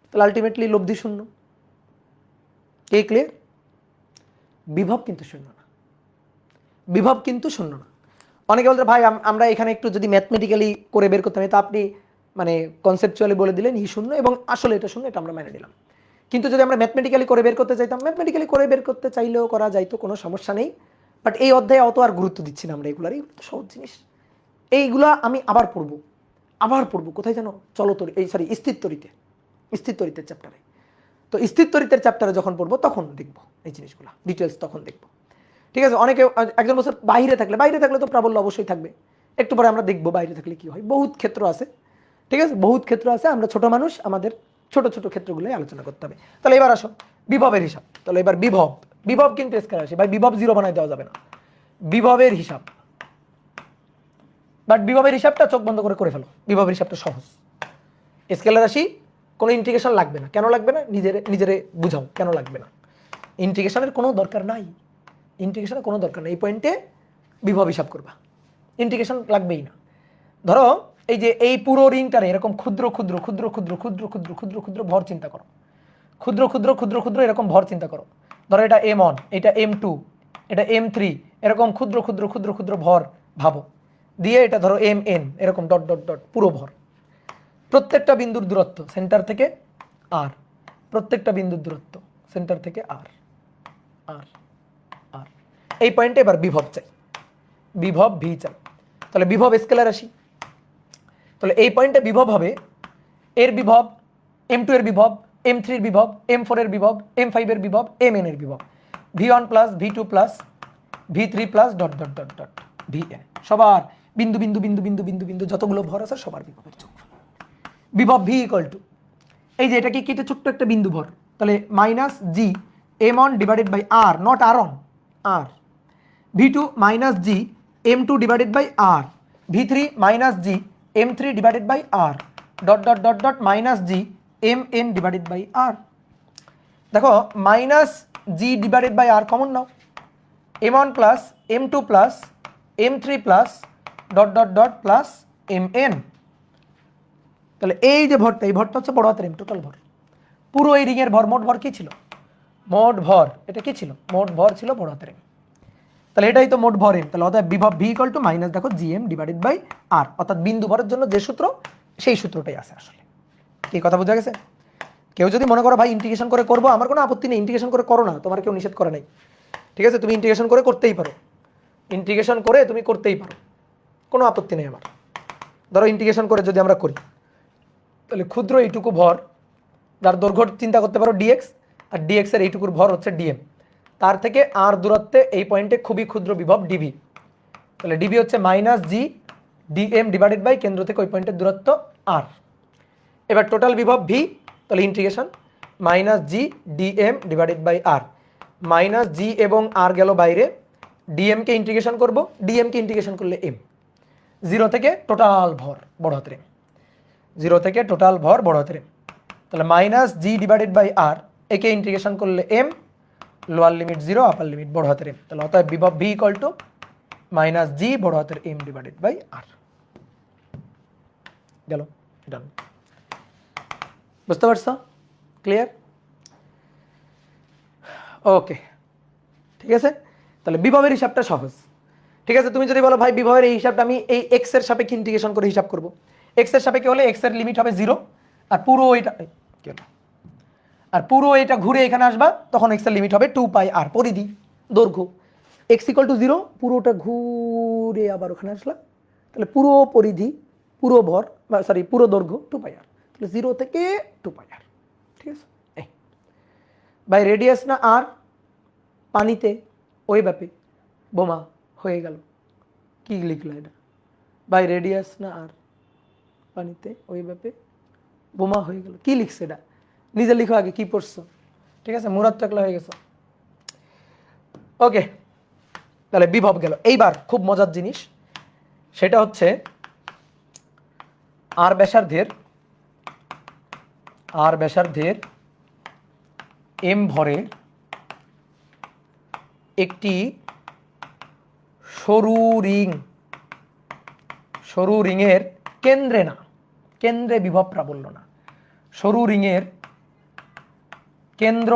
তাহলে আলটিমেটলি লব্ধি 0। কে ক্লিয়ার? বিভব কিন্তু 0 না, বিভব কিন্তু 0 না। অনেকে বলতে ভাই আমরা এখানে একটু যদি ম্যাথমেটিক্যালি করে বের করতে হবে, তো আপনি মানে কনসেপচুয়ালি বলে দিলেন ই 0 এবং আসলে এটা 0, এটা আমরা মেনে নিলাম। কিন্তু যদি আমরা ম্যাথমেটিক্যালি করে বের করতে চাইতাম, ম্যাথমেটিক্যালি করে বের করতে চাইলেও করা যাইতো, কোনো সমস্যা নেই। বাট এই অধ্যায়ে অত আর গুরুত্ব দিচ্ছি না আমরা এগুলার, এগুলো তো সহজ জিনিস, এইগুলা আমি আবার পড়বো, আবার পড়বো কোথায় জানো, চলতরি, এই সরি স্থিরতরিতে, স্থিরতরিতের চ্যাপ্টারে। তো স্থিরতরিতের চ্যাপ্টারে যখন পড়বো তখন দেখবো এই জিনিসগুলো ডিটেলস, তখন দেখবো। ঠিক আছে, অনেকে একজন বছর বাইরে থাকলে তো প্রাবল্য অবশ্যই থাকবে, একটু পরে আমরা দেখবো বাইরে থাকলে কি হয়, বহুত ক্ষেত্র আছে। ঠিক আছে, বহুত ক্ষেত্র আছে, আমরা ছোট মানুষ, আমাদের ছোট ছোট ক্ষেত্রগুলোই আলোচনা করতে হবে। তাহলে এবার আসো বিভবের হিসাব। তাহলে এবার বিভব, বিভব কিন্তু স্কেলার রাশি, ভাই বিভব 0 বানাই দেওয়া যাবে না, বিভবের হিসাব। বাট বিভবের হিসাবটা চোখ বন্ধ করে ফেলো, বিভবের হিসাবটা সহজ। স্কেলার রাশি কোনো ইন্টিগ্রেশন লাগবে না, কেন লাগবে না, নিজেরে বুঝাও কেন লাগবে না। ইন্টিগ্রেশনের কোনো দরকার নাই, ইন্টিগ্রেশনের কোনো দরকার নেই, এই পয়েন্টে বিভব হিসাব করবা, ইন্টিগ্রেশন লাগবেই না। ধরো এই যে এই পুরো রিংটারে এরকম ক্ষুদ্র ক্ষুদ্র ক্ষুদ্র ক্ষুদ্র ক্ষুদ্র ক্ষুদ্র ক্ষুদ্র ক্ষুদ্র ভর চিন্তা করো, ক্ষুদ্র ক্ষুদ্র ক্ষুদ্র ক্ষুদ্র এরকম ভর চিন্তা করো। ধরো এটা M1, এটা M2, এটা M3, এরকম ক্ষুদ্র ক্ষুদ্র ক্ষুদ্র ক্ষুদ্র ভর ভাবো, দিয়ে এটা ধরো Mn, এরকম ডট ডট ডট পুরো ভর। প্রত্যেকটা বিন্দুর দূরত্ব সেন্টার থেকে আর, প্রত্যেকটা বিন্দুর দূরত্ব সেন্টার থেকে আর, আর, আর, এই পয়েন্টে এবার বিভব চাই, বিভব ভি চাই। তাহলে বিভব স্কেলার রাশি, তাহলে এই পয়েন্টে বিভব হবে, এর বিভব, M2 এর বিভব, M3 এর বিভব, M4 এর বিভব, M5 এর বিভব, Mn এর বিভব, V1 plus V2 plus V3 plus dot dot dot dot Vn, সবার বিন্দু বিন্দু বিন্দু বিন্দু বিন্দু বিন্দু যতগুলো ভর আছে সবার বিভবের যোগফল। বিভব ভি ইকুয়াল টু, এই যে এটাকে কেটে ছোট্ট একটা বিন্দু ভর, তাহলে minus G M1 divided by R, not R on, R, V2 minus G M2 divided by R, V3 minus G M3 divided by R, dot dot dot dot minus G Mn divided by R. দেখো minus G divided by R common নাও, M1 plus M2 plus M3 plus dot dot dot plus Mn, তাহলে এই যে ভরটা, এই ভরটা হচ্ছে বড় হাতের এম, টোটাল ভর। পুরো এই রিংয়ের ভর, মোট ভর কি ছিল? মোট ভর এটা কি ছিল? মোট ভর ছিল বড় হাতের এম। তাহলে এটাই তো মোট ভর এম। তাহলে অর্থাৎ বিভব ভি ইকুয়াল টু মাইনাস দেখো জিএম ডিভাইডেড বাই আর, অর্থাৎ বিন্দু ভরের জন্য যে সূত্র সেই সূত্রটাই আছে আসলে। কি কথা বোঝা গেছে? কেউ যদি মনে করো ভাই ইন্টিগ্রেশন করে করবো, আমার কোনো আপত্তি নেই, ইন্টিগ্রেশন করে করো না, তোমার কেউ নিষেধ করে নাই, ঠিক আছে? তুমি ইন্টিগ্রেশন করে করতেই পারো, ইন্টিগ্রেশন করে তুমি করতেই পারো, কোনো আপত্তি নেই আমার। ধরো ইন্টিগ্রেশন করে যদি আমরা করি, তাহলে ক্ষুদ্র এইটুকু ভর, যার দৈর্ঘ্য চিন্তা করতে পারো ডিএক্স, আর ডিএক্স এর এইটুকুর ভর হচ্ছে ডিএম, তার থেকে আর দূরত্বে এই পয়েন্টে খুবই ক্ষুদ্র বিভব ডিভি, তাহলে ডিভি হচ্ছে minus G DM divided by কেন্দ্র থেকে ওই পয়েন্টের দূরত্ব আর। এবার টোটাল বিভব ভি, তাহলে integration minus G DM divided by R, minus G এবং আর গেল বাইরে, ডিএমকে ইন্টিগ্রেশন করব, ডিএমকে ইন্টিগ্রেশন করলে এম, জিরো থেকে টোটাল ভর বড় হাতের এম, জিরো থেকে টোটাল ভর বড় হাতের এম, তাহলে minus G divided by R, একে ইন্টিগ্রেশন করলে M, lower limit zero, upper limit বড় হাতের এম, তাহলে অতএব বিভব V equal to minus G বড় হাতের এম ডিভাইডেড বাই আর। গেল, ডান। বুঝতে পারছো? ক্লিয়ার? ওকে, ঠিক আছে। তাহলে বিভবের হিসাবটা সহজ, ঠিক আছে। তুমি যদি বলো ভাই বিভবের এই হিসাবটা আমি এই এক্স এর সাপেক্ষে ইন্টিগ্রেশন করে হিসাব করব, এক্স এর সাপেক্ষে হলে এক্স এর লিমিট হবে জিরো, আর পুরো এটা আর পুরো এটা ঘুরে এখানে আসবা, তখন এক্স এর লিমিট হবে 2π আর, পরিধি দৈর্ঘ্য এক্স ইকুয়াল টু জিরো, পুরোটা ঘুরে আবার ওখানে আসলা, তাহলে পুরো পরিধি, পুরো ভর, সরি পুরো দৈর্ঘ্য 2π আর, তাহলে জিরো থেকে 2π আর, ঠিক আছে। এই বাই রেডিয়াস না আর, পানিতে ওই ব্যাপে বোমা হয়ে গেল, কি লিখলা এটা? বাই রেডিয়াস না আর, পানিতে ওই ব্যাপে বোমা হয়ে গেল, কি লিখছে এটা? নিজে লিখো আগে কি পড়ছো, ঠিক আছে? মুরাদ টাকলা হয়ে গেছে। ওকে, তাহলে বিভব গেল। এইবার খুব মজার জিনিস, সেটা হচ্ছে আর ব্যাসার্ধের এম ভরে একটি সরু রিংয়ের কেন্দ্রে না, কেন্দ্রে বিভব প্রাবল্য না, সরু রিংয়ের কেন্দ্র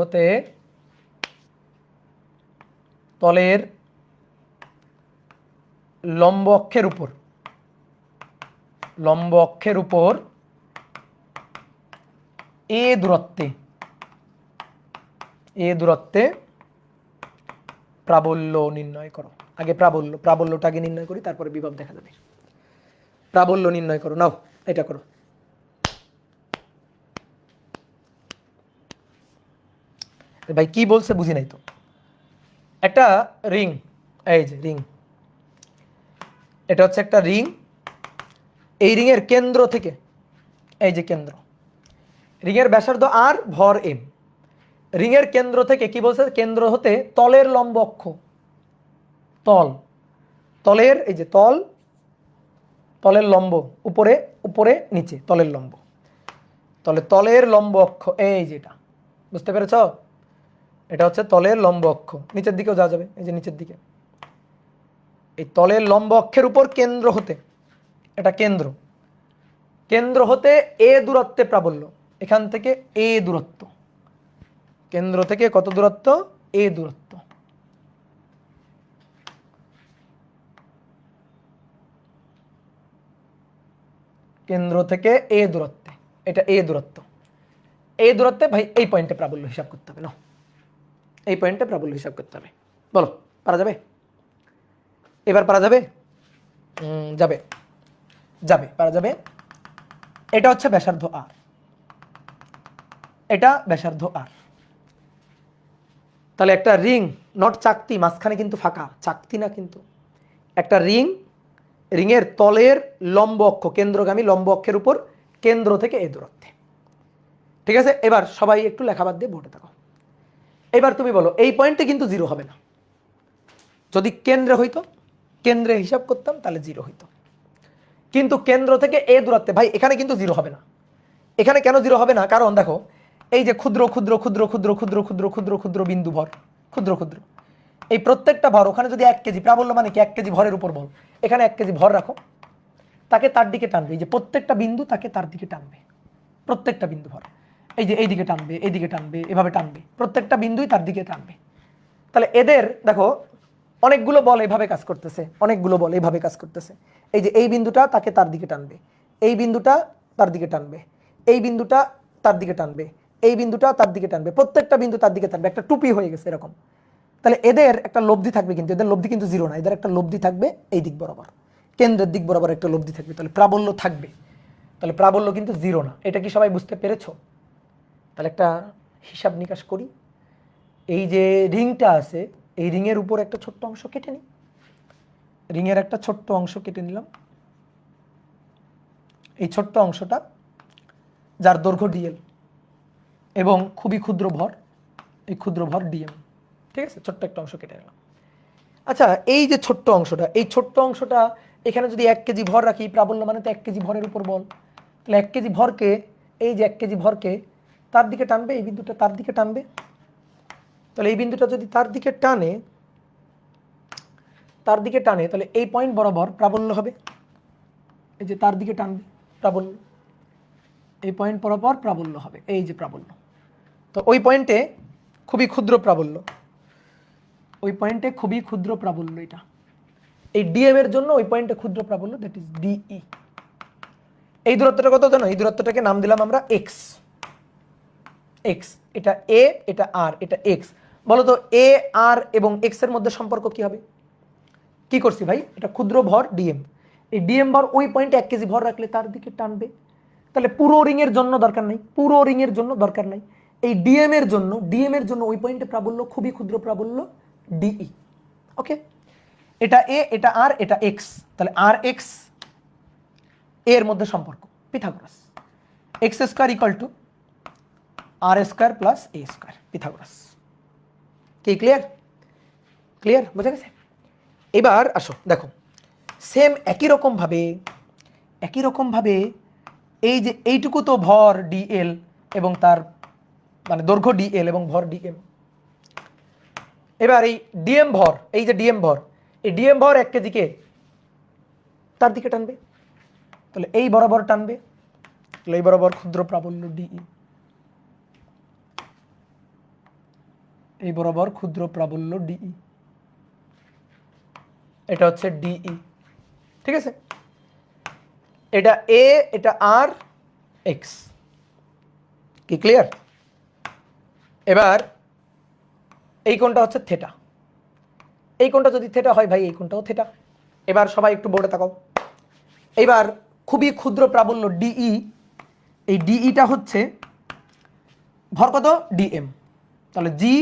হতে তলের লম্ব অক্ষের উপর এ দূরত্বে প্রাবল্য নির্ণয় করো। আগে প্রাবল্যটা আগে নির্ণয় করি, তারপরে বিভব দেখা যাবে। প্রাবল্য নির্ণয় করো, নাও এটা করো। ভাই কি বলছে বুঝি নাই তো। একটা রিং, এই যে রিং, এটা হচ্ছে একটা রিং, এই রিংয়ের কেন্দ্র থেকে, এই যে কেন্দ্র, রিংয়ের ব্যাসার্ধ আর, ভর এম, রিংয়ের কেন্দ্র থেকে কি বলছে? কেন্দ্র হতে তলের লম্ব অক্ষ, তলের এই যে তলের লম্ব, উপরে নিচে তলের লম্ব, তলের লম্ব অক্ষ, এই যেটা বুঝতে পেরেছ? এটা হচ্ছে তলের লম্ব অক্ষ, নিচের দিকেও যাওয়া যাবে, এই যে নিচের দিকে, এই তলের লম্ব অক্ষের উপর কেন্দ্র হতে, এটা কেন্দ্র হতে এ দূরত্বে প্রাবল্য, এখান থেকে এ দূরত্ব, কেন্দ্র থেকে কত দূরত্ব? এ দূরত্ব, কেন্দ্র থেকে এ দূরত্বে, এটা এ দূরত্বে ভাই এই পয়েন্টে প্রাবল্য হিসাব করতে হবে না, এই পয়েন্টে প্রাবল্য হিসাব করতে হবে। বলো পারা যাবে? এবার পারা যাবে? পারা যাবে। এটা হচ্ছে ব্যাসার্ধ আর, এটা ব্যাসার্ধ আর। তাহলে একটা রিং, নট চাকতি, মাঝখানে কিন্তু ফাঁকা, চাকতি না কিন্তু, একটা রিংয়ের তলের লম্ব অক্ষ, কেন্দ্রগামী লম্ব অক্ষের উপর কেন্দ্র থেকে এ দূরত্বে, ঠিক আছে। এবার সবাই একটু লেখাবাদ দিয়ে বোর্ডে থাকো। এবার তুমি বলো এই পয়েন্টে কিন্তু জিরো হবে না, যদি কেন্দ্রে হইতো, কেন্দ্রে হিসাব করতাম তাহলে জিরো হইতো, কিন্তু কেন্দ্র থেকে এ দূরত্বে ভাই এখানে কিন্তু জিরো হবে না। এখানে কেন জিরো হবে না? কারণ দেখো এই যে ক্ষুদ্র ক্ষুদ্র ক্ষুদ্র ক্ষুদ্র ক্ষুদ্র ক্ষুদ্র ক্ষুদ্র ক্ষুদ্র বিন্দু ভর, ক্ষুদ্র ক্ষুদ্র। এই প্রত্যেকটা ভর, ওখানে যদি 1 কেজি, প্রাবল্য মানে কি 1 কেজি ভরের উপর বল, এখানে 1 কেজি ভর রাখো, তাকে তার দিকে টানবে, এই যে প্রত্যেকটা বিন্দু তাকে তার দিকে টানবে, প্রত্যেকটা বিন্দু ভর, এই যে এই দিকে টানবে, এই দিকে টানবে, এভাবে টানবে, প্রত্যেকটা বিন্দুই তার দিকে টানবে। তাহলে এদের দেখো অনেকগুলো বল এভাবে কাজ করতেছে, অনেকগুলো বল এইভাবে কাজ করতেছে। এই যে এই বিন্দুটা তাকে তার দিকে টানবে, এই বিন্দুটা তার দিকে টানবে, এই বিন্দুটা তার দিকে টানবে, এই বিন্দুটা তার দিকে টানবে, প্রত্যেকটা বিন্দু তার দিকে টানবে, একটা টুপি হয়ে গেছে এরকম। তাহলে এদের একটা লব্ধি থাকবে, কিন্তু এদের লব্ধি কিন্তু জিরো না, এদের একটা লব্ধি থাকবে এই দিক বরাবর, কেন্দ্রের দিক বরাবর একটা লব্ধি থাকবে, তাহলে প্রাবল্য থাকবে। তাহলে প্রাবল্য কিন্তু জিরো না, এটা কি সবাই বুঝতে পেরেছো? তাহলে একটা হিসাব নিকাশ করি। এই যে রিংটা আছে, এই রিংয়ের উপর একটা ছোট্ট অংশ কেটে নিই, রিংয়ের একটা ছোট্ট অংশ কেটে নিলাম। এই ছোট্ট অংশটা যার দৈর্ঘ্য ডিএল এবং খুবই ক্ষুদ্র ভর, এই ক্ষুদ্র ভর ডিএম, ঠিক আছে, ছোট্ট একটা অংশ কেটে নিলাম। আচ্ছা, এই যে ছোট্ট অংশটা, এই ছোট্ট অংশটা এখানে যদি 1 কেজি ভর রাখি, প্রাবল্য মানে তো 1 কেজি ভরের উপর বল, তাহলে 1 কেজি ভরকে, এই যে 1 কেজি ভরকে তার দিকে টানবে, এই বিন্দুটা তার দিকে টানবে। তাহলে এই বিন্দুটা যদি তার দিকে টানে, তার দিকে টানে, তাহলে এই পয়েন্ট বরাবর প্রাবল্য হবে, এই যে তার দিকে টানবে প্রাবল্য, এই পয়েন্ট বরাবর প্রাবল্য হবে, এই যে প্রাবল্য। তো ওই পয়েন্টে খুবই ক্ষুদ্র প্রাবল্য, ওই পয়েন্টে খুবই ক্ষুদ্র প্রাবল্য, এটা এই ডিএম এর জন্য ওই পয়েন্টে ক্ষুদ্র প্রাবল্য, দ্যাট ইজ ডিই। এই দূরত্বটা কত জানো? এই দূরত্বটাকে নাম দিলাম আমরা এক্স, এক্স, এটা এ, এটা আর, এটা এক্স। বলো তো এ আর এবং এক্স এর মধ্যে সম্পর্ক কি হবে? কি করছি ভাই, এটা ক্ষুদ্র ভর ডিএম, এই ডিএম ভর ওই পয়েন্টে 1 কেজি ভর রাখলে তার দিকে টানবে। তাহলে পুরো রিং এর জন্য দরকার নাই, পুরো রিং এর জন্য দরকার নাই, এই ডিএম এর জন্য, ডিএম এর জন্য ওই পয়েন্টে প্রাবল্য খুবই ক্ষুদ্র প্রাবল্য ডিই। ওকে, এটা এ, এটা আর, এটা এক্স, তাহলে আর এক্স এর মধ্যে সম্পর্ক Pythagoras, X square equal to R square plus A square, Pythagoras. কি ক্লিয়ার? ক্লিয়ার, বোঝা গেছে? এবার আসো দেখো, সেম একই রকম ভাবে এই যে এইটুকু তো ভর ডিএল এবং তার মানে দৈর্ঘ্য ডিএল এবং ভর ডিএম। এবার এই ডিএম ভর, এই যে ডিএম ভর, এই ডিএম ভর 1 কেজিকে তার দিকে টানবে, তাহলে এই বরাবর টানবে, তাহলে এই বরাবর ক্ষুদ্র প্রাবল্য ডিই, এই বরাবর ক্ষুদ্র প্রাবল্য ডিই, এটা হচ্ছে ডিই, ঠিক আছে। এটা এ, এটা আর, এক্স। কি ক্লিয়ার? এবার এই কোণটা হচ্ছে থেটা, এই কোণটা যদি থেটা হয় ভাই, এই কোণটাও থেটা। এবার সবাই একটু বোর্ডে তাকাও। এবার খুবই ক্ষুদ্র প্রাবল্য ডিই, এই ডিইটা হচ্ছে ভর কত? ডিএম, তাহলে জি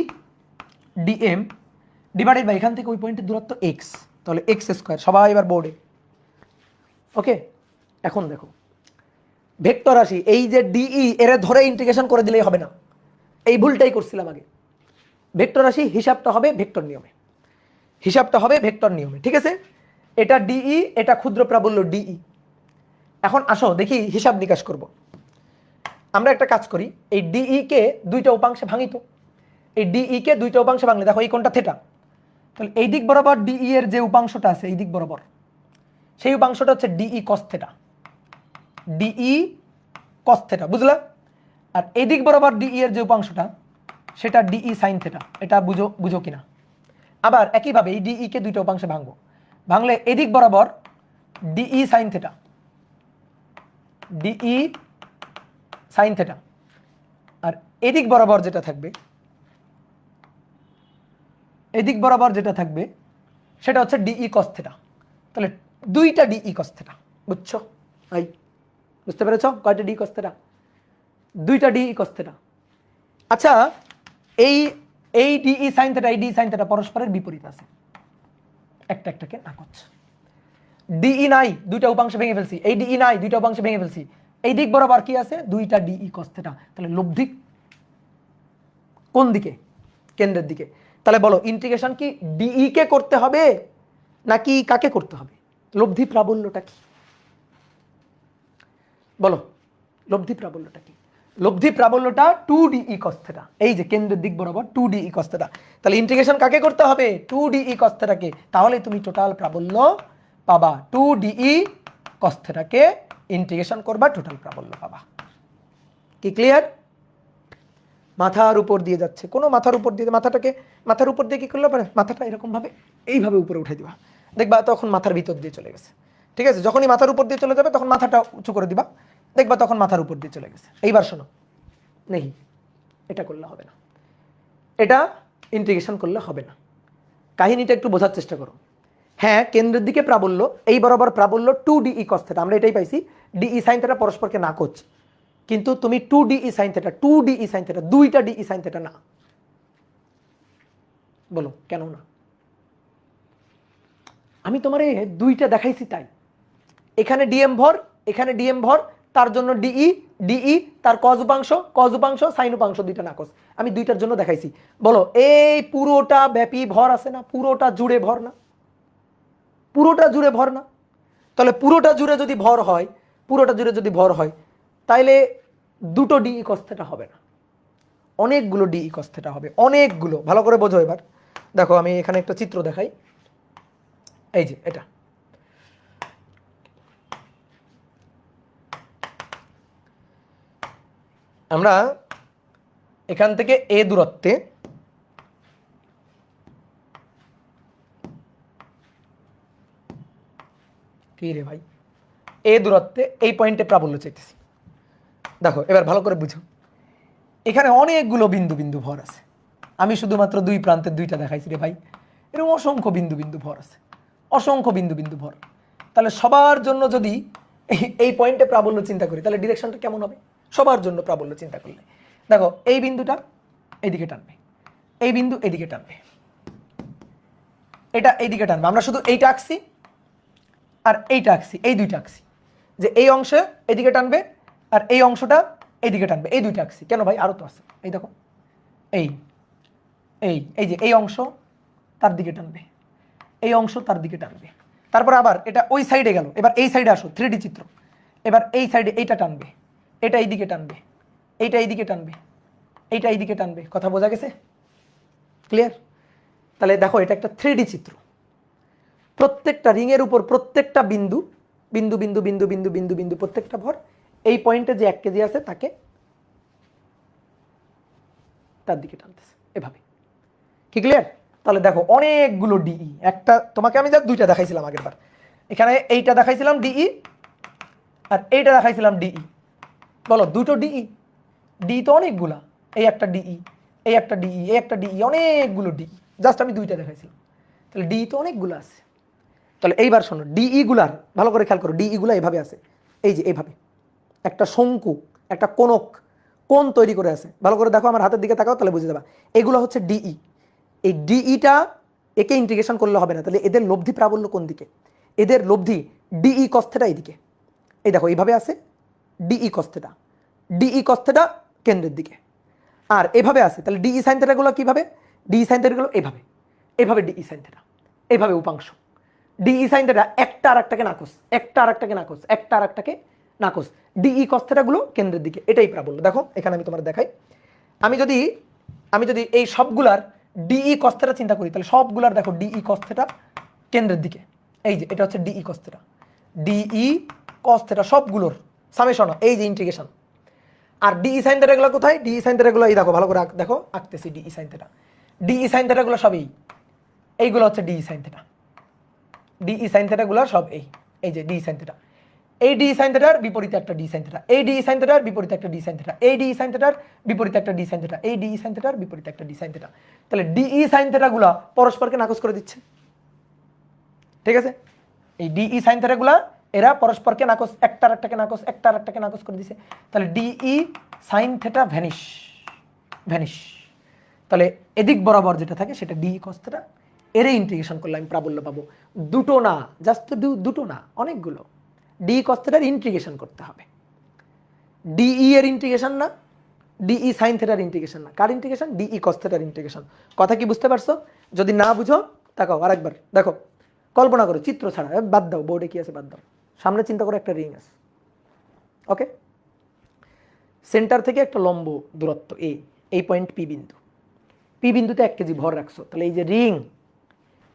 ডিএম ডিভাইডেড বাই এখান থেকে ওই পয়েন্টের দূরত্ব এক্স, তাহলে এক্স স্কয়ার। সবাই এবার বোর্ডে। ওকে, এখন দেখো ভেক্টর রাশি, এই যে ডিই এর ধরে ইন্টিগ্রেশন করে দিলেই হবে না, এই ভুলটাই করছিলাম আগে। ভেক্টর রাশি হিসাবটা হবে ভেক্টর নিয়মে, হিসাবটা হবে ভেক্টর নিয়মে, ঠিক আছে। এটা ডিই, এটা ক্ষুদ্র প্রাবল্য ডিই। এখন আসো দেখি হিসাব নিকাশ করব। আমরা একটা কাজ করি, এই ডিই কে দুইটা উপাংশে ভাঙি তো, এই ডিই কে দুইটা উপাংশে ভাঙলে দেখো এই কোণটা থেটা, তাহলে এই দিক বরাবর ডিই এর যে উপাংশটা আছে এই দিক বরাবর, সেই উপাংশটা হচ্ছে DE cos theta, DE cos theta, বুঝলা? আর এই দিক বরাবর ডিই এর যে উপাংশটা সেটা ডিই সাইন থেটা, এটা বুঝো কিনা? আবার একইভাবে এই ডিই কে দুইটা উপাংশে ভাঙবো, ভাঙলে এদিক বরাবর dE sine theta, dE sine theta, আর এদিক বরাবর যেটা থাকবে, এদিক বরাবর যেটা থাকবে সেটা হচ্ছে ডিই কস থেটা। তাহলে দুইটা ডিই কস থেটা, বুঝছো? এই বুঝতে পেরেছ কয়টা ডি কস থেটা? দুইটা ডিই কস থেটা। আচ্ছা, এই এই ডিই সাইন থেটা, এই ডি সাইন থেটা পরস্পরের বিপরীত আছে, একটা একটাকে না করছে। ডিই নাই, দুইটা উপাংশ ভেঙে ফেলছি, এই ডিই নাই, দুইটা উপাংশ ভেঙে ফেলছি, এই দিক বরাবর কি আছে? দুইটা ডিই কস থেটা। তাহলে লব্ধি কোন দিকে? কেন্দ্রের দিকে। তাহলে বলো ইন্টিগ্রেশন কি ডিই কে করতে হবে নাকি কাকে করতে হবে? লব্ধি প্রাবল্যটা কি বলো? লব্ধি প্রাবল্যটা কি? লব্ধি প্রাবল্যটা 2DE cos θ, এই যে কেন্দ্রের দিক বরাবর 2DE cos θ। তাহলে ইন্টিগ্রেশন কাকে করতে হবে? 2DE cos θ কে। তাহলে তুমি টোটাল প্রাবল্য পাবা। 2DE cos θ কে ইন্টিগ্রেশন করবা, টোটাল প্রাবল্য পাবা। কি ক্লিয়ার? মাথার উপর দিয়ে যাচ্ছে, কোনো মাথার উপর দিয়ে, মাথার উপর দিয়ে কি করলে পারে, মাথাটা এরকম ভাবে এইভাবে উপরে উঠে দিবা, দেখবা তখন মাথার ভিতর দিয়ে চলে গেছে। ঠিক আছে, যখনই মাথার উপর দিয়ে চলে যাবে তখন মাথাটা উঁচু করে দিবা, দেখবা তখন মাথার উপর দিয়ে চলে গেছে। এইবার শোনো, নেই এটা করলে হবে না, এটা ইন্টিগ্রেশন করলে হবে না। কাহিনীটা একটু বোঝার চেষ্টা করো। হ্যাঁ, কেন্দ্রের দিকে প্রাবল্য, এই বরাবর প্রাবল্য 2DE cos θ, আমরা এটাই পাইছি। ডিই সাইন θ পরস্পরকে না করছে, কিন্তু তুমি 2DE sin θ, 2DE sin θ, দুইটা DE sin θ না। বলো কেন না? আমি তোমারে দুইটা দেখাইছি তাই। এখানে ডিএম ভর, এখানে ডিএম ভর, তার জন্য ডিই তার কজ উপাংশ সাইন উপাংশ, দুইটা নাকচ। আমি দুইটার জন্য দেখাইছি। বলো এই পুরোটা ব্যাপী ভর আছে না, পুরোটা জুড়ে ভর না, পুরোটা জুড়ে ভর না? তাহলে পুরোটা জুড়ে যদি ভর হয়, পুরোটা জুড়ে যদি ভর হয়, তাইলে দুটো ডিই cos θ হবে না, অনেকগুলো ডিই cos θ হবে, অনেকগুলো। ভালো করে বোঝো এবার। দেখো আমি এখানে একটা চিত্র দেখাই, এই যে এটা। আমরা এখান থেকে এ দূরত্বে কি রে ভাই, এ দূরত্বে এই পয়েন্টে প্রাবল্য চাইতেছি। দেখো এবার ভালো করে বুঝো, এখানে অনেকগুলো বিন্দু বিন্দু ভর আছে, আমি শুধুমাত্র দুই প্রান্তের দুইটা দেখাইছি রে ভাই। এরকম অসংখ্য বিন্দু বিন্দু ভর আছে, অসংখ্য বিন্দু বিন্দু ভর। তাহলে সবার জন্য যদি এই পয়েন্টে প্রাবল্য চিন্তা করি, তাহলে ডিরেকশনটা কেমন হবে? সবার জন্য প্রাবল্য চিন্তা করলে দেখো, এই বিন্দুটা এইদিকে টানবে, এই বিন্দু এইদিকে টানবে, এটা এইদিকে টানবে। আমরা শুধু এইটা আঁকছি আর এইটা আঁকছি, এই দুইটা আঁকছি, যে এই অংশে এদিকে টানবে আর এই অংশটা এইদিকে টানবে, এই দুইটা আঁকছি। কেন ভাই, আরো তো আছে, এই দেখো, এই এই এই যে এই অংশ তার দিকে টানবে, এই অংশ তার দিকে টানবে, তারপর আবার এটা ওই সাইডে গেল। এবার এই সাইডে আসো, 3D চিত্র। এবার এই সাইডে এইটা টানবে, এটা এইদিকে টানবে, এইটা এইদিকে টানবে, এইটা এইদিকে টানবে। কথা বোঝা গেছে? ক্লিয়ার? তাহলে দেখো এটা একটা 3D চিত্র। প্রত্যেকটা রিং এর উপর প্রত্যেকটা বিন্দু বিন্দু বিন্দু বিন্দু বিন্দু বিন্দু বিন্দু প্রত্যেকটা ভর এই পয়েন্টে যে 1 কেজি আছে তাকে তার দিকে টানতেছে এভাবে। কি ক্লিয়ার? তাহলে দেখো অনেকগুলো ডিই, একটা তোমাকে আমি যা দুইটা দেখাইছিলাম আগের বার, এখানে এইটা দেখাইছিলাম ডিই আর এইটা দেখাইছিলাম ডিই। বলো দুটো ডিই তো অনেকগুলা, এই একটা ডিই, এই একটা ডিই, এই একটা ডিই, অনেকগুলো ডিই, জাস্ট আমি দুইটা দেখাইছিলাম। তাহলে ডিই তো অনেকগুলো আছে। তাহলে এইবার শোনো, ডিই গুলার ভালো করে খেয়াল করো, ডিই গুলা এভাবে আছে, এই যে এইভাবে একটা শঙ্কু, একটা কোণ তৈরি করে আছে। ভালো করে দেখো, আমার হাতের দিকে তাকাও, তাহলে বুঝে যাবা এগুলো হচ্ছে ডিই। এই ডিইটা একে ইন্টিগ্রেশন করলে হবে না, তাহলে এদের লব্ধি প্রাবল্য কোন দিকে? এদের লব্ধি ডিই cos θ এইদিকে। এই দেখো এইভাবে আছে ডিই cos θ, ডিই cos θ কেন্দ্রের দিকে, আর এভাবে আছে। তাহলে ডিই sin θ গুলো কিভাবে? ডিই sin θ গুলো এইভাবে, এইভাবে ডিই sin θ, এইভাবে উপাংশ। ডিই sin θ একটা আর একটাকে নাকচ, একটা আর একটাকে নাকচ, একটা আর একটাকে নাকচ। ডিই cos θ গুলো কেন্দ্রের দিকে, এটাই প্রাবল্য। দেখো এখানে আমি তোমার দেখাই, আমি যদি এই সবগুলার ডিই cos θ চিন্তা করি, তাহলে সবগুলার দেখো ডিই cos θ কেন্দ্রের দিকে, এই যে এটা হচ্ছে ডিই cos θ, ডিই cos θ সবগুলোর সামেশন, এই যে ইন্টিগ্রেশন। আর ডিই sin θ গুলো কোথায়? ডিই sin θ গুলো এই দেখো, ভালো করে দেখো, আঁকতেছি ডিই sin θ। ডিই sin θ গুলো সব এইগুলো হচ্ছে ডিই sin θ, ডিই sin θ গুলো সব এই যে ডিই sin θ। এই ডিই sin θ বিপরীতে একটা ডিই sin θ, এই ডিই sin θ বিপরীতে একটা ডিই sin θ, এই ডিই sin θ বিপরীতে একটা ডিই sin θ, এই ডিই sin θ বিপরীতে একটা ডিই sin θ। তাহলে ডিই sin θ গুলো পরস্পরকে নাকচ করে দিচ্ছে। ঠিক আছে, এই ডিই sin θ গুলা এরা পরস্পরকে নাকচ, একটা আর একটাকে নাকচ, একটা আর একটাকে নাকচ করে দিছে। তাহলে ডিই sin θ ভ্যানিশ। তাহলে এদিক বরাবর যেটা থাকে সেটা ডিই cos θ, এর ইন্টিগ্রেশন করলে আমি প্রাবল্য পাবো। দুটো না, জাস্ট দুটো না, অনেকগুলো। ডিই cos θ এর ইন্টিগ্রেশন করতে হবে, ডিই এর ইন্টিগ্রেশন না, ডিই sin θ এর ইন্টিগ্রেশন না। কার ইন্টিগ্রেশন? ডিই cos θ এর ইন্টিগ্রেশন। কথা কি বুঝতে পারছো? যদি না বুঝো তাকাও আরেকবার দেখো, কল্পনা করো, চিত্র ছাড়া, বাদ দাও বোর্ডে কি আছে বাদ দাও, সামনে চিন্তা করো একটা রিং আছে, ওকে? সেন্টার থেকে একটা লম্ব দূরত্ব এই পয়েন্ট পি বিন্দু, পি বিন্দুতে 1 কেজি ভর রাখছো, তাহলে এই যে রিং,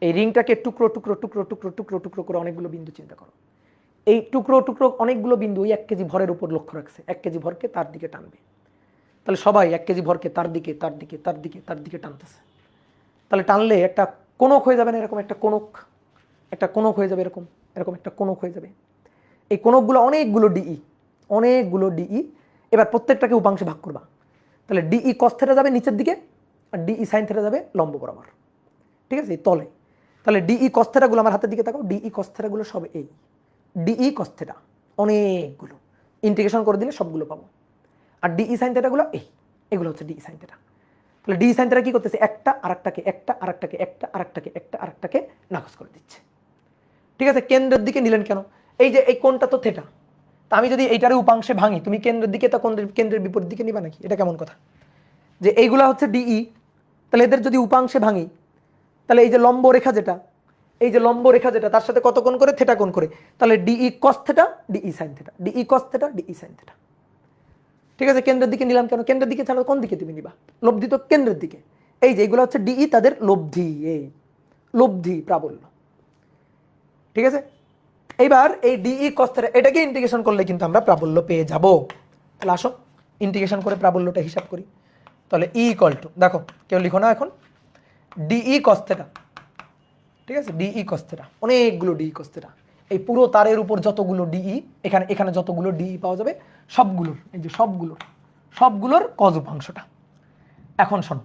এই রিংটাকে টুকরো টুকরো টুকরো টুকরো টুকরো টুকরো করে অনেকগুলো বিন্দু চিন্তা করো। এই টুকরো টুকরো অনেকগুলো বিন্দু ওই 1 কেজি ভরের উপর লক্ষ্য রাখছে, 1 কেজি ভরকে তার দিকে টানবে। তাহলে সবাই 1 কেজি ভরকে তার দিকে তার দিকে তার দিকে তার দিকে টানতেছে। তাহলে টানলে একটা কোণক হয়ে যাবে না, এরকম একটা কোণক হয়ে যাবে, এরকম এরকম একটা কোণক হয়ে যাবে। এই কোণকগুলো অনেকগুলো ডিই। এবার প্রত্যেকটাকে উপাংশে ভাগ করবা। তাহলে ডিই কস থিটা যাবে নিচের দিকে, আর ডিই সাইন থিটা যাবে লম্ব বরাবর, ঠিক আছে, এই তলে। তাহলে ডিই কস থিটাগুলো আমার হাতের দিকে তাকাও, ডিই কস থিটাগুলো সব এই ডিই কস থিটা অনেকগুলো, ইন্টিগ্রেশন করে দিলে সবগুলো পাবো। আর ডিই সাইন থিটাগুলো এগুলো হচ্ছে ডিই সাইন থিটা। তাহলে ডিই সাইন থিটা কি করতেছে, একটা আরেকটাকে নাকচ করে দিচ্ছে, ঠিক আছে। কেন্দ্রের দিকে নিলেন কেন, এই যে এই কোণটা তো থিটা, তা আমি যদি এইটারে উপাংশে ভাঙি, তুমি কেন্দ্রের দিকে তা কেন্দ্রের বিপরীত দিকে নিবা নাকি? এটা কেমন কথা? যে এইগুলা হচ্ছে ডিই, তাহলে এদের যদি উপাংশে ভাঙি, তাহলে এই যে লম্ব রেখা যেটা, এই যে লম্ব রেখা যেটা, তার সাথে কত কোণ করে, থিটা কোণ করে। তাহলে DE cos theta DE sine theta, DE cos theta DE sine theta, ঠিক আছে। কেন্দ্রের দিকে নিলাম কেন, কেন্দ্রের দিকে ছাড়া কোন দিকে তুমি নিবা, লব্ধি তো কেন্দ্রের দিকে। এই যে এগুলো হচ্ছে ডিই, তাদের লব্ধি, এই লব্ধি প্রাবল্য, ঠিক আছে। এইবার এই ডিই কস থিটা এটাকে ইন্টিগ্রেশন করলে কিন্তু আমরা প্রাবল্য পেয়ে যাব। তাহলে আসো ইন্টিগ্রেশন করে প্রাবল্যটা হিসাব করি। তাহলে ই ইকুয়াল টু, দেখো কেউ লিখো না এখন, ডিই কস থিটা, ঠিক আছে, ডিই কস থিটা, অনেকগুলো ডিই কস থিটা, এই পুরো তারের উপর যতগুলো ডিই, এখানে যতগুলো ডিই পাওয়া যাবে সবগুলোর, এই যে সবগুলোর কজ উপাংশটা। এখন শোনো,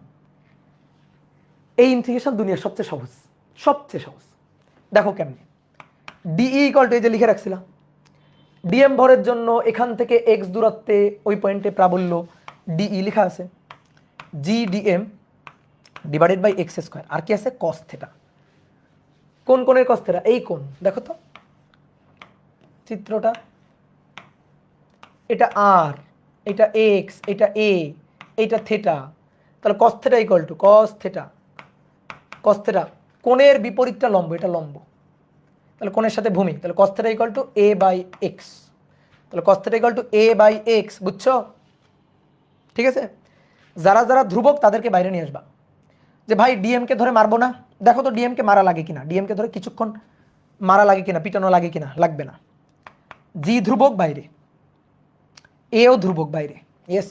এই ইন্টিগ্রেশন দুনিয়ার সবচেয়ে সহজ। দেখো কেমনে, ডিই ইকুয়াল টু, এই যে লিখে রাখছিলাম, ডিএম ভরের জন্য এখান থেকে এক্স দূরত্বে ওই পয়েন্টে প্রাবল্য ডিই লেখা আছে, G DM divided by X square, আর কি আছে কস থিটা। কোন কোণের কস থিটা, এই কোণ, দেখো তো চিত্রটা, এটা আর, এটা এক্স, এটা এইটা থিটা। তাহলে cos theta equal to cos theta, কোণের বিপরীতটা লম্ব, এটা লম্ব, তাহলে কোণের সাথে ভূমি, তাহলে cos theta equal to A by X, তাহলে cos theta equal to A by X, বুঝছো, ঠিক আছে। যারা ধ্রুবক তাদেরকে বাইরে নিয়ে আসবা। যে ভাই ডিএম কে ধরে মারবো না, দেখো তো ডিএম কে মারা লাগে কিনা, ডিএম কে ধরে কিছুক্ষণ মারা লাগে কিনা, পিটানো লাগে কিনা, লাগবে না। জি ধ্রুবক বাইরে, এও ধ্রুবক বাইরে, ইয়েস,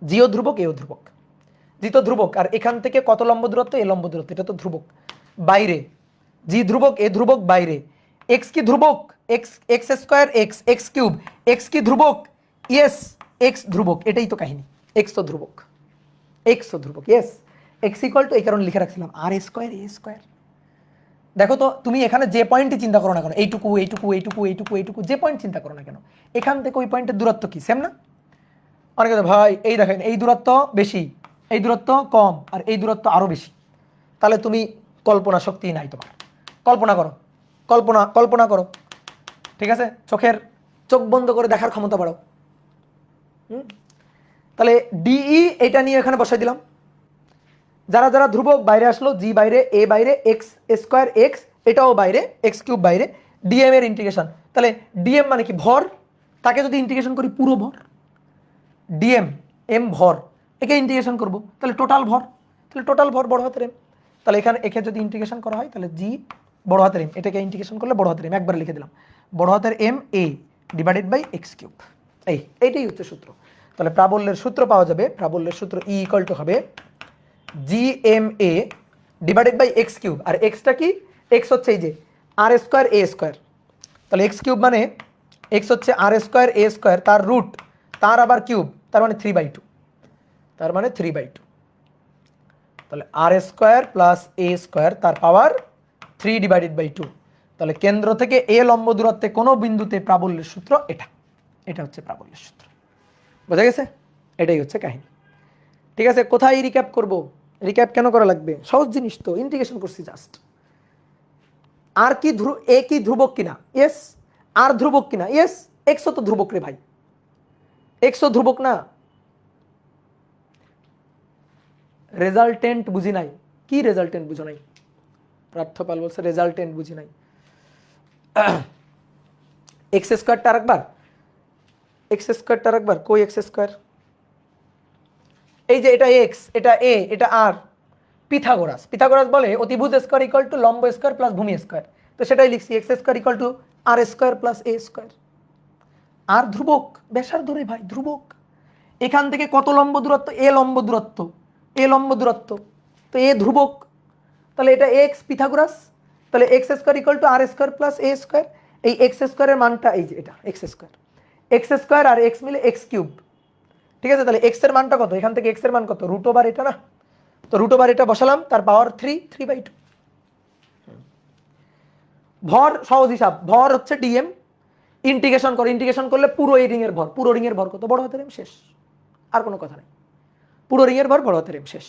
জিও ধ্রুবক এও ধ্রুবক, জি তো ধ্রুবক, আর এখান থেকে কত লম্ব দূরত্ব, এ লম্ব দূরত্ব, এটা তো ধ্রুবক বাইরে, জি ধ্রুবক এ ধ্রুবক বাইরে, এক্স কি ধ্রুবক, x square x cube, x কি ধ্রুবক, ইয়েস এক্স ধ্রুবক, এটাই তো কাহিনী, এক্স তো ধ্রুবক, ইয়েস, এক্স ইকুয়াল টু, এই কারণে লিখে রাখছিলাম আর স্কোয়ার এ স্কোয়ার। দেখো তো তুমি এখানে যে পয়েন্টই চিন্তা করো না কেন, এইটুকু যে পয়েন্ট চিন্তা করো না কেন, এখান থেকে ওই পয়েন্টের দূরত্ব কি সেম না? অনেকে ভাই এই দেখেন এই দূরত্ব বেশি, এই দূরত্ব কম, আর এই দূরত্ব আরো বেশি, তাহলে তুমি কল্পনা শক্তি নাই তোমার, কল্পনা করো, ঠিক আছে, চোখ বন্ধ করে দেখার ক্ষমতা বাড়াও। তাহলে ডিই এটা নিয়ে এখানে বসাই দিলাম, যারা ধ্রুবক বাইরে আসলো, জি বাইরে, এ বাইরে, এক্স স্কোয়ার এক্স, এটাও বাইরে, এক্স কিউব বাইরে, ডিএম এর ইন্টিগ্রেশন, তাহলে ডিএম মানে কি ভর, তাকে যদি ইন্টিগ্রেশন করি পুরো ভর, ডিএম এম ভর, একে ইন্টিগ্রেশন করব, তাহলে টোটাল ভর বড় হাতের এম, তাহলে একে যদি ইন্টিগ্রেশন করা হয় তাহলে জি বড় হাতের এম, এটাকে ইন্টিগ্রেশন করলে বড় হাতের এম, একবার লিখে দিলাম, বড় হাতের M A divided by X cube, এইটাই হচ্ছে সূত্র। তাহলে প্রাবল্যের সূত্র পাওয়া যাবে, প্রাবল্যের সূত্র ই ইকুয়াল টু হবে G M A divided by X cube, আর এক্সটা কি, এক্স হচ্ছে এই যে আর স্কোয়ার এ স্কোয়ার, তাহলে এক্স কিউব মানে এক্স হচ্ছে আর স্কোয়ার এ স্কোয়ার, তার রুট, তার আবার কিউব, তার মানে 3/2, তাহলে R square plus A square তার পাওয়ার 3/2। তাহলে কেন্দ্র থেকে এ লম্ব দূরত্বে কোনো বিন্দুতে প্রাবল্যের সূত্র এটা হচ্ছে প্রাবল্যের সূত্র, বোঝা গেছে, এটাই হচ্ছে কাহিনী, ঠিক আছে। কোথায় রিক্যাপ করব, রিক্যাপ কেন করা লাগবে, সহজ জিনিস তো, ইন্টিগ্রেশন করছি জাস্ট। আর কি এ কি ধ্রুবক কিনা, ইয়েস, আর ধ্রুবক কিনা, ইয়েস, এক্সও তো ধ্রুবক রে ভাই, এক্সও ধ্রুবক না, রেজাল্টেন্ট বুঝি নাই, কি রেজাল্টেন্ট বুঝো নাই, পার্থপাল বলছে রেজাল্টেন্ট বুঝি নাই, এক্স স্কোয়ারটা আরেকবার, এক্স স্কোয়ারটা রাখবার, কই এক্স স্কোয়ার? এই যে এটা এক্স, এটা এ, এটা আর। পিথাগোরাস বলে অতিভুজ স্কোয়ার ইকুয়াল টু লম্ব স্কোয়ার প্লাস ভূমি স্কোয়ার। তো সেটাই লিখছি, X square equal to R square plus A square. আর ধ্রুবক, ব্যাসার্ধ রে ভাই, ধ্রুবক। এখান থেকে কত লম্ব দূরত্ব? এ লম্ব দূরত্ব, এ লম্ব দূরত্ব, তো এ ধ্রুবক। তাহলে এটা এক্স পিথাগোরাস, তাহলে X square equal to R square plus A square. এই এক্স স্কোয়ারের মানটা এই যে এটা এক্স স্কোয়ার আর এক্স মিলে এক্স কিউব। ঠিক আছে, তাহলে এক্স এর মানটা কত? এখান থেকে এক্স এর মান কত? রুট ওভার এটা না, তো রুট ওভার এটা বসালাম, তার পাওয়ার 3/2। ভর সহজ হিসাব, ভর হচ্ছে ডিএম, ইন্টিগ্রেশন করলে পুরো এই রিংয়ের ভর, পুরো রিংয়ের ভর কত? বড় হাতের এম, শেষ। আর কোনো কথা নেই, পুরো রিংয়ের ভর বড় হাতের এম, শেষ।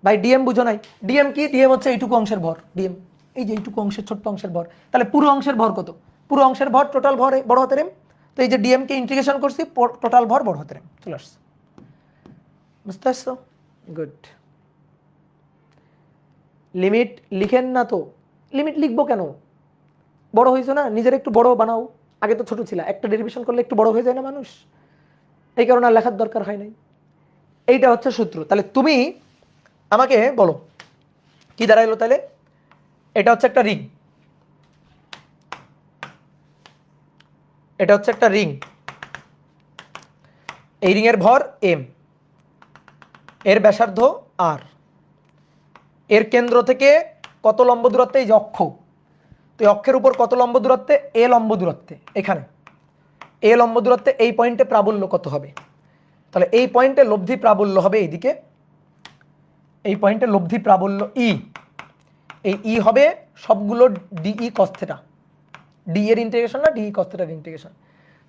ভাই ডিএম বুঝো নাই? ডিএম কি? ডিএম হচ্ছে এইটুকু অংশের ভর, ডিএম এই যে এইটুকু অংশের, ছোট্ট অংশের ভর। তাহলে পুরো অংশের ভর কত? পুরো অংশের ভর টোটাল ভর বড় হাতের এম। তো এই যে ডিএম কে ইন্টিগ্রেশন করছি, টোটাল ভর বড় হাতের এম চলে আসছে। বুঝতে পারছো? গুড। লিমিট লিখেন না তো? লিমিট লিখবো কেন? বড় হয়েছো না, নিজের একটু বড় বানাও। আগে তো ছোট ছিল, একটা ডেরিভেশন করলে একটু বড় হয়ে যায় না মানুষ, এই কারণে আর লেখার দরকার হয় নাই। এইটা হচ্ছে সূত্র। তাহলে তুমি আমাকে বলো কি দাঁড়াইলো তাহলে? এটা হচ্ছে একটা রিং, এটা হচ্ছে একটা রিং, এই রিং এর ভর এম, এর ব্যাসার্ধ আর, এর কেন্দ্র থেকে কত লম্ব দূরত্বে? এই যে অক্ষ, তো এই অক্ষের উপর কত লম্ব দূরত্বে? এ লম্ব দূরত্বে। এখানে এ লম্ব দূরত্বে এই পয়েন্টে প্রাবল্য কত হবে? তাহলে এই পয়েন্টে লব্ধি প্রাবল্য হবে এইদিকে, এই পয়েন্টে লব্ধি প্রাবল্য ই, এই ই হবে সবগুলো ডিই কস থিটা, ডি এর ইন্টিগ্রেশন না, ডিই কস থিটার ইন্টিগ্রেশন।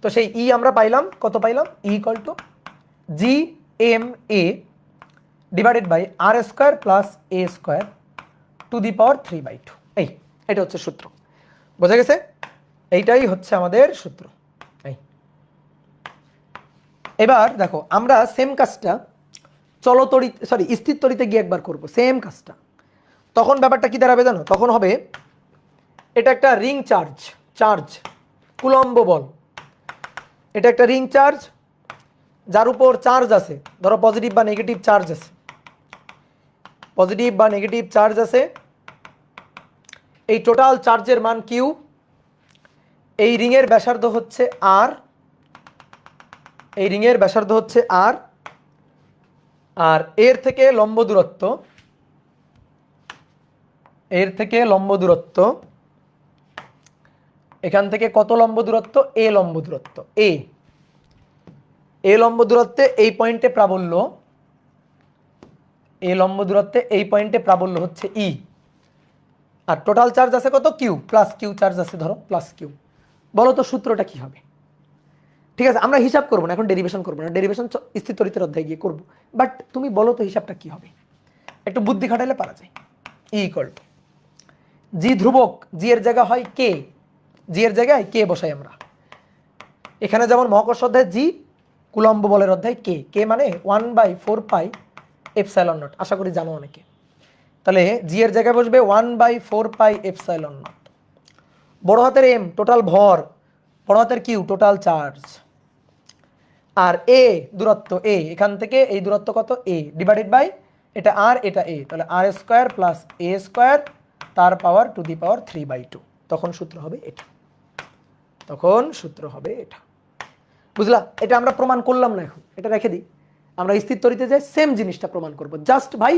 তো সেই ই আমরা পাইলাম, কত পাইলাম? E equal to G M A divided by R square plus A square to the power 3/2। এই এটা হচ্ছে সূত্র, বোঝা গেছে? এইটাই হচ্ছে আমাদের সূত্র। এই এবার দেখো আমরা সেম কাজটা স্থির তড়িতে গিয়ে একবার করব, সেম কাজটা। তখন ব্যাপারটা কি দাঁড়াবে জানো? তখন হবে এটা একটা রিং চার্জ, কুলম্ব বল। এটা একটা রিং চার্জ যার উপর চার্জ আছে, ধরো পজিটিভ বা নেগেটিভ চার্জ আছে, পজিটিভ বা নেগেটিভ চার্জ আছে। এই টোটাল চার্জের মান কিউ, এই রিংয়ের ব্যাসার্ধ হচ্ছে আর, এই রিংয়ের ব্যাসার্ধ হচ্ছে আর, আর এর থেকে লম্ব দূরত্ব, এর থেকে লম্ব দূরত্ব, এখান থেকে কত লম্ব দূরত্ব? এ লম্ব দূরত্ব, এ লম্ব দূরত্বে এই পয়েন্টে প্রাবল্য, এ লম্ব দূরত্বে এই পয়েন্টে প্রাবল্য হচ্ছে ই, আর টোটাল চার্জ আছে কত? কিউ, প্লাস কিউ চার্জ আছে ধরো, প্লাস কিউ। বলো তো সূত্রটা কি হবে? ঠিক আছে, আমরা হিসাব করবো না এখন, ডেরিভেশন করবো না, ডেরিভেশন স্থির তড়িতের অধ্যায়ে গিয়ে করবো। বাট তুমি বলো তো হিসাবটা কি হবে, একটু বুদ্ধি খাটাইলে পারা যায়। ই ইকুয়াল টু জি ধ্রুবক, জি এর জায়গা হয় কে, জি এর জায়গায় কে বসাই আমরা। এখানে যেমন মহাকর্ষ অধ্যায় জি, কুলম্ব বলের অধ্যায় কে, কে মানে 1/4 এপসাইলন নট, আশা করি জানো অনেকে। তাহলে জি এর জায়গায় বসবে 1/4 এপসাইলন নট। বড় হাতের এম টোটাল ভর, বড় হাতের কিউ টোটাল চার্জ, আর এ দূরত্ব, এ এখান থেকে এই দূরত্ব কত? এ ডিভাইডেড বাই এটা আর, এটা এ, তাহলে R square plus A square তার পাওয়ার টু দি পাওয়ার 3/2। তখন সূত্র হবে এটা, তখন সূত্র হবে এটা। বুঝলা? এটা আমরা প্রমাণ করলাম না, এখন এটা রেখে দিই, আমরা স্থির তড়িতে যাই সেম জিনিসটা প্রমাণ করব। জাস্ট ভাই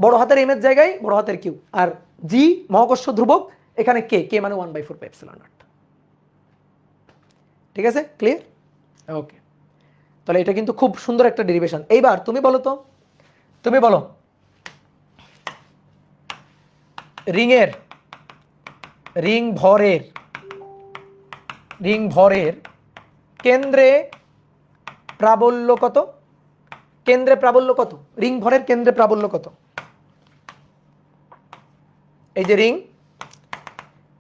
বড় হাতের এম এর জায়গায় বড় হাতের কিউ, আর জি মহাকর্ষ ধ্রুবক, এখানে কে, কে মানে 1/4 এপসিলন নট। ঠিক আছে, ক্লিয়ার? ওকে, তাহলে এটা কিন্তু খুব সুন্দর একটা ডেরিভেশন। এইবার তুমি বলো তো, তুমি বলো রিংয়ের, রিং ভরের কেন্দ্রে প্রাবল্য কত? কেন্দ্রে প্রাবল্য কত? রিং ভরের কেন্দ্রে প্রাবল্য কত? এই যে রিং,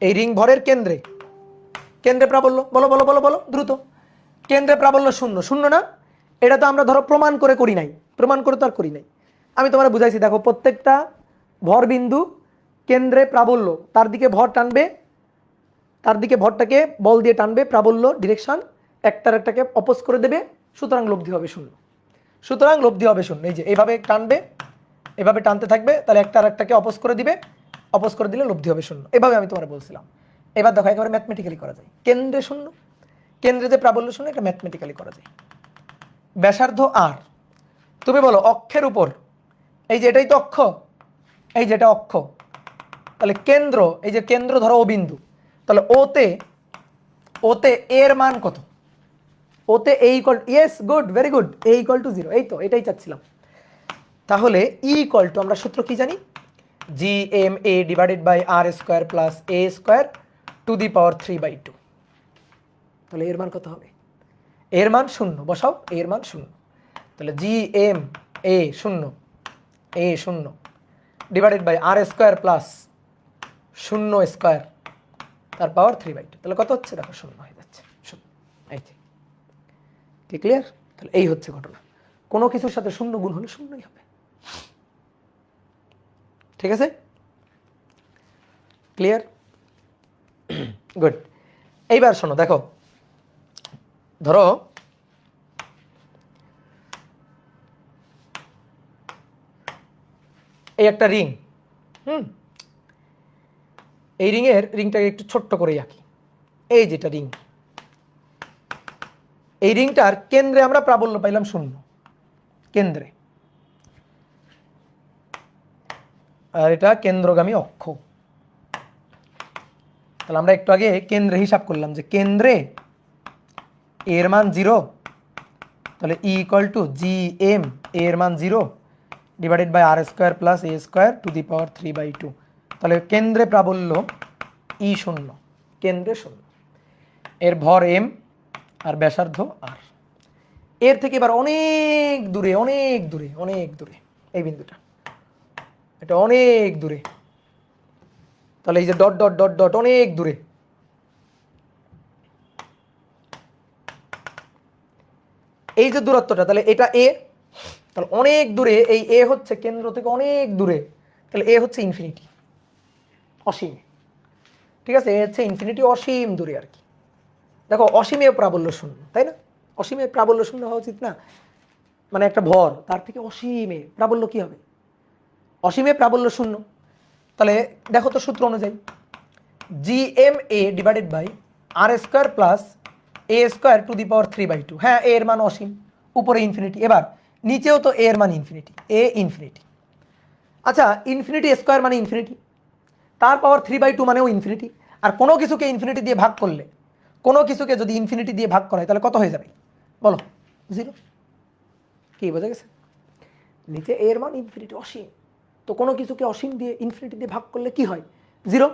এই রিং ভরের কেন্দ্রে, কেন্দ্রে প্রাবল্য বলো বলো বলো বলো দ্রুত। কেন্দ্রে প্রাবল্য শূন্য, শূন্য না? এটা তো আমরা ধরো প্রমাণ করে করি নাই, প্রমাণ করে তো আর করি নাই, আমি তোমার বুঝাইছি। দেখো প্রত্যেকটা ভর বিন্দু কেন্দ্রে প্রাবল্য, তার দিকে ভর টানবে, তার দিকে ভরটাকে বল দিয়ে টানবে, প্রাবল্য ডিরেকশন, একটার একটাকে অপোজ করে দেবে, সুতরাং লব্ধি হবে শূন্য। সুতরাং লব্ধি হবে শূন্য। এই যে এইভাবে টানবে, এভাবে টানতে থাকবে, তাহলে একটা আর একটাকে অপোজ করে দিবে, অপোজ করে দিলে লব্ধি হবে শূন্য। এভাবে আমি তোমার বলছিলাম। এবার দেখো একেবারে ম্যাথমেটিক্যালি করা যায়। কেন্দ্রে শূন্য, কেন্দ্রে যে প্রাবল্য শূন্য, এটা ম্যাথমেটিক্যালি করা যায়। ব্যাসার্ধ আর, তুমি বলো অক্ষের উপর, এই যে এটাই তো অক্ষ, এই যেটা অক্ষ, তাহলে কেন্দ্র, এই যে কেন্দ্র ধরো ও বিন্দু, তাহলে ওতে ওতে এর মান কত? ওতে A equal, yes good, very good, A equal to 0। এই তো এটাই চাচ্ছিলাম। তাহলে ই ইকুয়াল টু, আমরা সূত্র কি জানি? G M A divided by R square plus A square to the power 3/2। তাহলে এর মান কত হবে? এর মান শূন্য, বসাও এর মান শূন্য। তাহলে জি এম এ শূন্য, এ শূন্য divided by R square plus শূন্য স্কোয়ার তার পাওয়ার 3/2। তাহলে কত হচ্ছে? দেখো শূন্য হয়ে যাচ্ছে, শূন্য। এই যে, কি ক্লিয়ার? তাহলে এই হচ্ছে ঘটনা। কোনো কিছুর সাথে শূন্য গুণ হলে শূন্যই হবে। ঠিক আছে, ক্লিয়ার? গুড। এইবার শোনো, দেখো ধরো এই একটা রিং, এই রিংটাকে একটু ছোট্ট করে আঁকি। এই যেটা রিং, এই রিংটার কেন্দ্রে আমরা প্রাবল্য পাইলাম শূন্য, কেন্দ্রে। আর এটা কেন্দ্রগামী অক্ষ। তাহলে আমরা একটু আগে কেন্দ্রে হিসাব করলাম যে কেন্দ্রে এর মান 0, তাহলে E equal to G M এর মান 0 divided by R square plus A square to the power 3/2। তাহলে কেন্দ্রে প্রাবল্য ই শূন্য, কেন্দ্রে শূন্য, এর ভর এম আর ব্যাসার্ধ আর। এর থেকে এবার অনেক দূরে, অনেক দূরে, অনেক দূরে এই বিন্দুটা, এটা অনেক দূরে। তাহলে এই যে ডট ডট ডট ডট অনেক দূরে, এই যে দূরত্বটা, তাহলে এটা এ, তাহলে অনেক দূরে এই এ হচ্ছে কেন্দ্র থেকে অনেক দূরে, তাহলে এ হচ্ছে ইনফিনিটি, অসীম। ঠিক আছে, এ হচ্ছে ইনফিনিটি, অসীম দূরে আর কি। দেখো অসীমে প্রাবল্য শূন্য, তাই না? অসীমে প্রাবল্য শূন্য হওয়া উচিত না? মানে একটা ভর, তার থেকে অসীমে প্রাবল্য কি হবে? অসীমে প্রাবল্য শূন্য। তাহলে দেখো তো সূত্র অনুযায়ী G M A divided by R square plus A square to the power 3/2। হ্যাঁ, এ এর মান অসীম, উপরে ইনফিনিটি, এবার নিচেও তো এ এর মান ইনফিনিটি, এ ইনফিনিটি। আচ্ছা, ইনফিনিটি স্কোয়ার মানে ইনফিনিটি, তার পাওয়ার 3/2 মানেও ইনফিনিটি। আর কোনো কিছুকে ইনফিনিটি দিয়ে ভাগ করলে, কোনো কিছুকে যদি ইনফিনিটি দিয়ে ভাগ করা হয় তাহলে কত হয়ে যাবে বলো? 0। কি বোঝা গেছে? নিচে এ এর মান ইনফিনিটি, অসীম, তো কোনো কিছুকে অসীম দিয়ে ইনফিনিটি দিয়ে ভাগ করলে কি হয়? 0।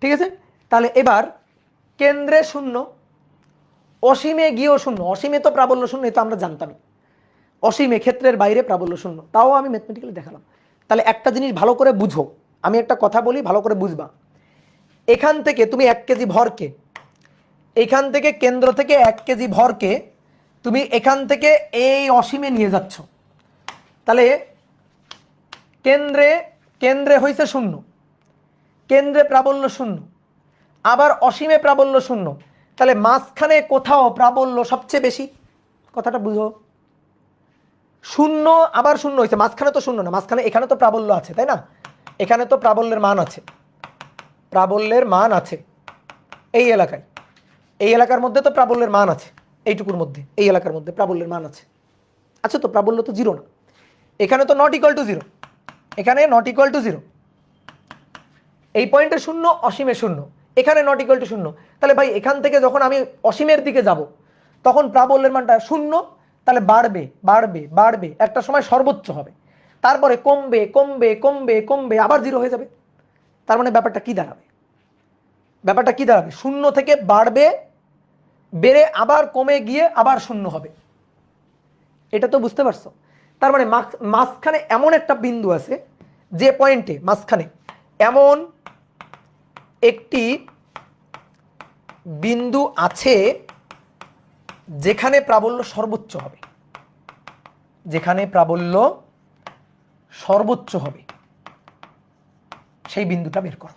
ঠিক আছে, তাহলে এবার কেন্দ্রে শূন্য, অসীমে গিয়েও শূন্য। অসীমে তো প্রাবল্য শূন্য, এটা আমরা জানতামই। অসীমে ক্ষেত্রের বাইরে প্রাবল্য শূন্য, তাও আমি ম্যাথমেটিক্যালি দেখালাম। তাহলে একটা জিনিস ভালো করে বুঝো, আমি একটা কথা বলি, ভালো করে বুঝবা। এখান থেকে তুমি 1 কেজি ভরকে, এখান থেকে কেন্দ্র থেকে 1 কেজি ভরকে তুমি এখান থেকে এই অসীমে নিয়ে যাচ্ছ, তাহলে কেন্দ্রে কেন্দ্রে হয়েছে শূন্য, কেন্দ্রে প্রাবল্য শূন্য, আবার অসীমে প্রাবল্য শূন্য, তাহলে মাঝখানে কোথাও প্রাবল্য সবচেয়ে বেশি। কথাটা বুঝো, শূন্য আবার শূন্য হয়েছে, মাঝখানে তো শূন্য না, মাঝখানে এখানে তো প্রাবল্য আছে, তাই না? এখানে তো প্রাবল্যের মান আছে, প্রাবল্যের মান আছে এই এলাকায়, এই এলাকার মধ্যে তো প্রাবল্যের মান আছে, এইটুকুর মধ্যে, এই এলাকার মধ্যে প্রাবল্যের মান আছে। আচ্ছা, তো প্রাবল্য তো 0 না, এখানে তো নট ইকুয়াল টু 0, এখানে নট ইকুয়াল টু 0, এই পয়েন্টে শূন্য, অসীমে শূন্য, এখানে নট ইকুয়াল টু 0। তাহলে ভাই এখান থেকে যখন আমি অসীমের দিকে যাব তখন প্রাবল্যের মানটা শূন্য, তাহলে বাড়বে বাড়বে বাড়বে, একটা সময় সর্বোচ্চ হবে, তারপরে কমবে কমবে কমবে কমবে, আবার 0 হয়ে যাবে। তার মানে ব্যাপারটা কি দাঁড়াবে? ব্যাপারটা কি দাঁড়াবে? শূন্য থেকে বাড়বে, বেড়ে আবার কমে গিয়ে আবার শূন্য হবে। এটা তো বুঝতে পারছো? তার মানে মাঝখানে এমন একটা বিন্দু আছে, যে পয়েন্টে মাঝখানে এমন একটি বিন্দু আছে যেখানে প্রাবল্য সর্বোচ্চ হবে, যেখানে প্রাবল্য সর্বোচ্চ হবে, সেই বিন্দুটা বের করো।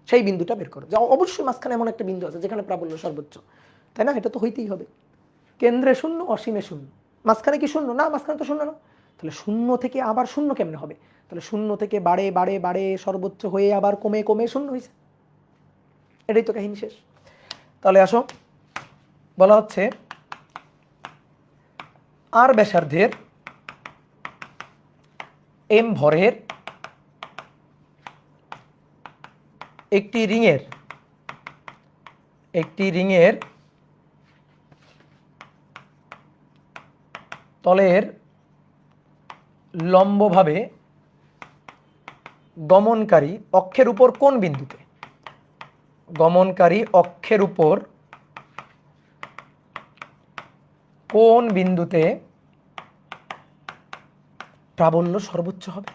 সেই বিন্দুটা বের করো, যা অবশ্যই মাঝখানে এমন একটা বিন্দু আছে যেখানে প্রাবল্য সর্বোচ্চ। তাই না? এটা তো হইতেই হবে। কেন্দ্রে শূন্য, অসীমে শূন্য, মাঝখানে কি শূন্য? না, মাঝখানে তো শূন্য না। তাহলে শূন্য থেকে আবার শূন্য কেমনে হবে? তাহলে শূন্য থেকে বাড়ে বাড়ে বাড়ে সর্বোচ্চ হয়ে আবার কমে কমে শূন্য হয়েছে। এটাই তো কাহিনী, শেষ। তাহলে আসো, বলা হচ্ছে আর ব্যাসার্ধের এম ভরের একটি রিংয়ের তলের লম্বভাবে গমনকারী অক্ষের উপর কোন বিন্দুতে, গমনকারী অক্ষের উপর কোন বিন্দুতে প্রাবল্য সর্বোচ্চ হবে,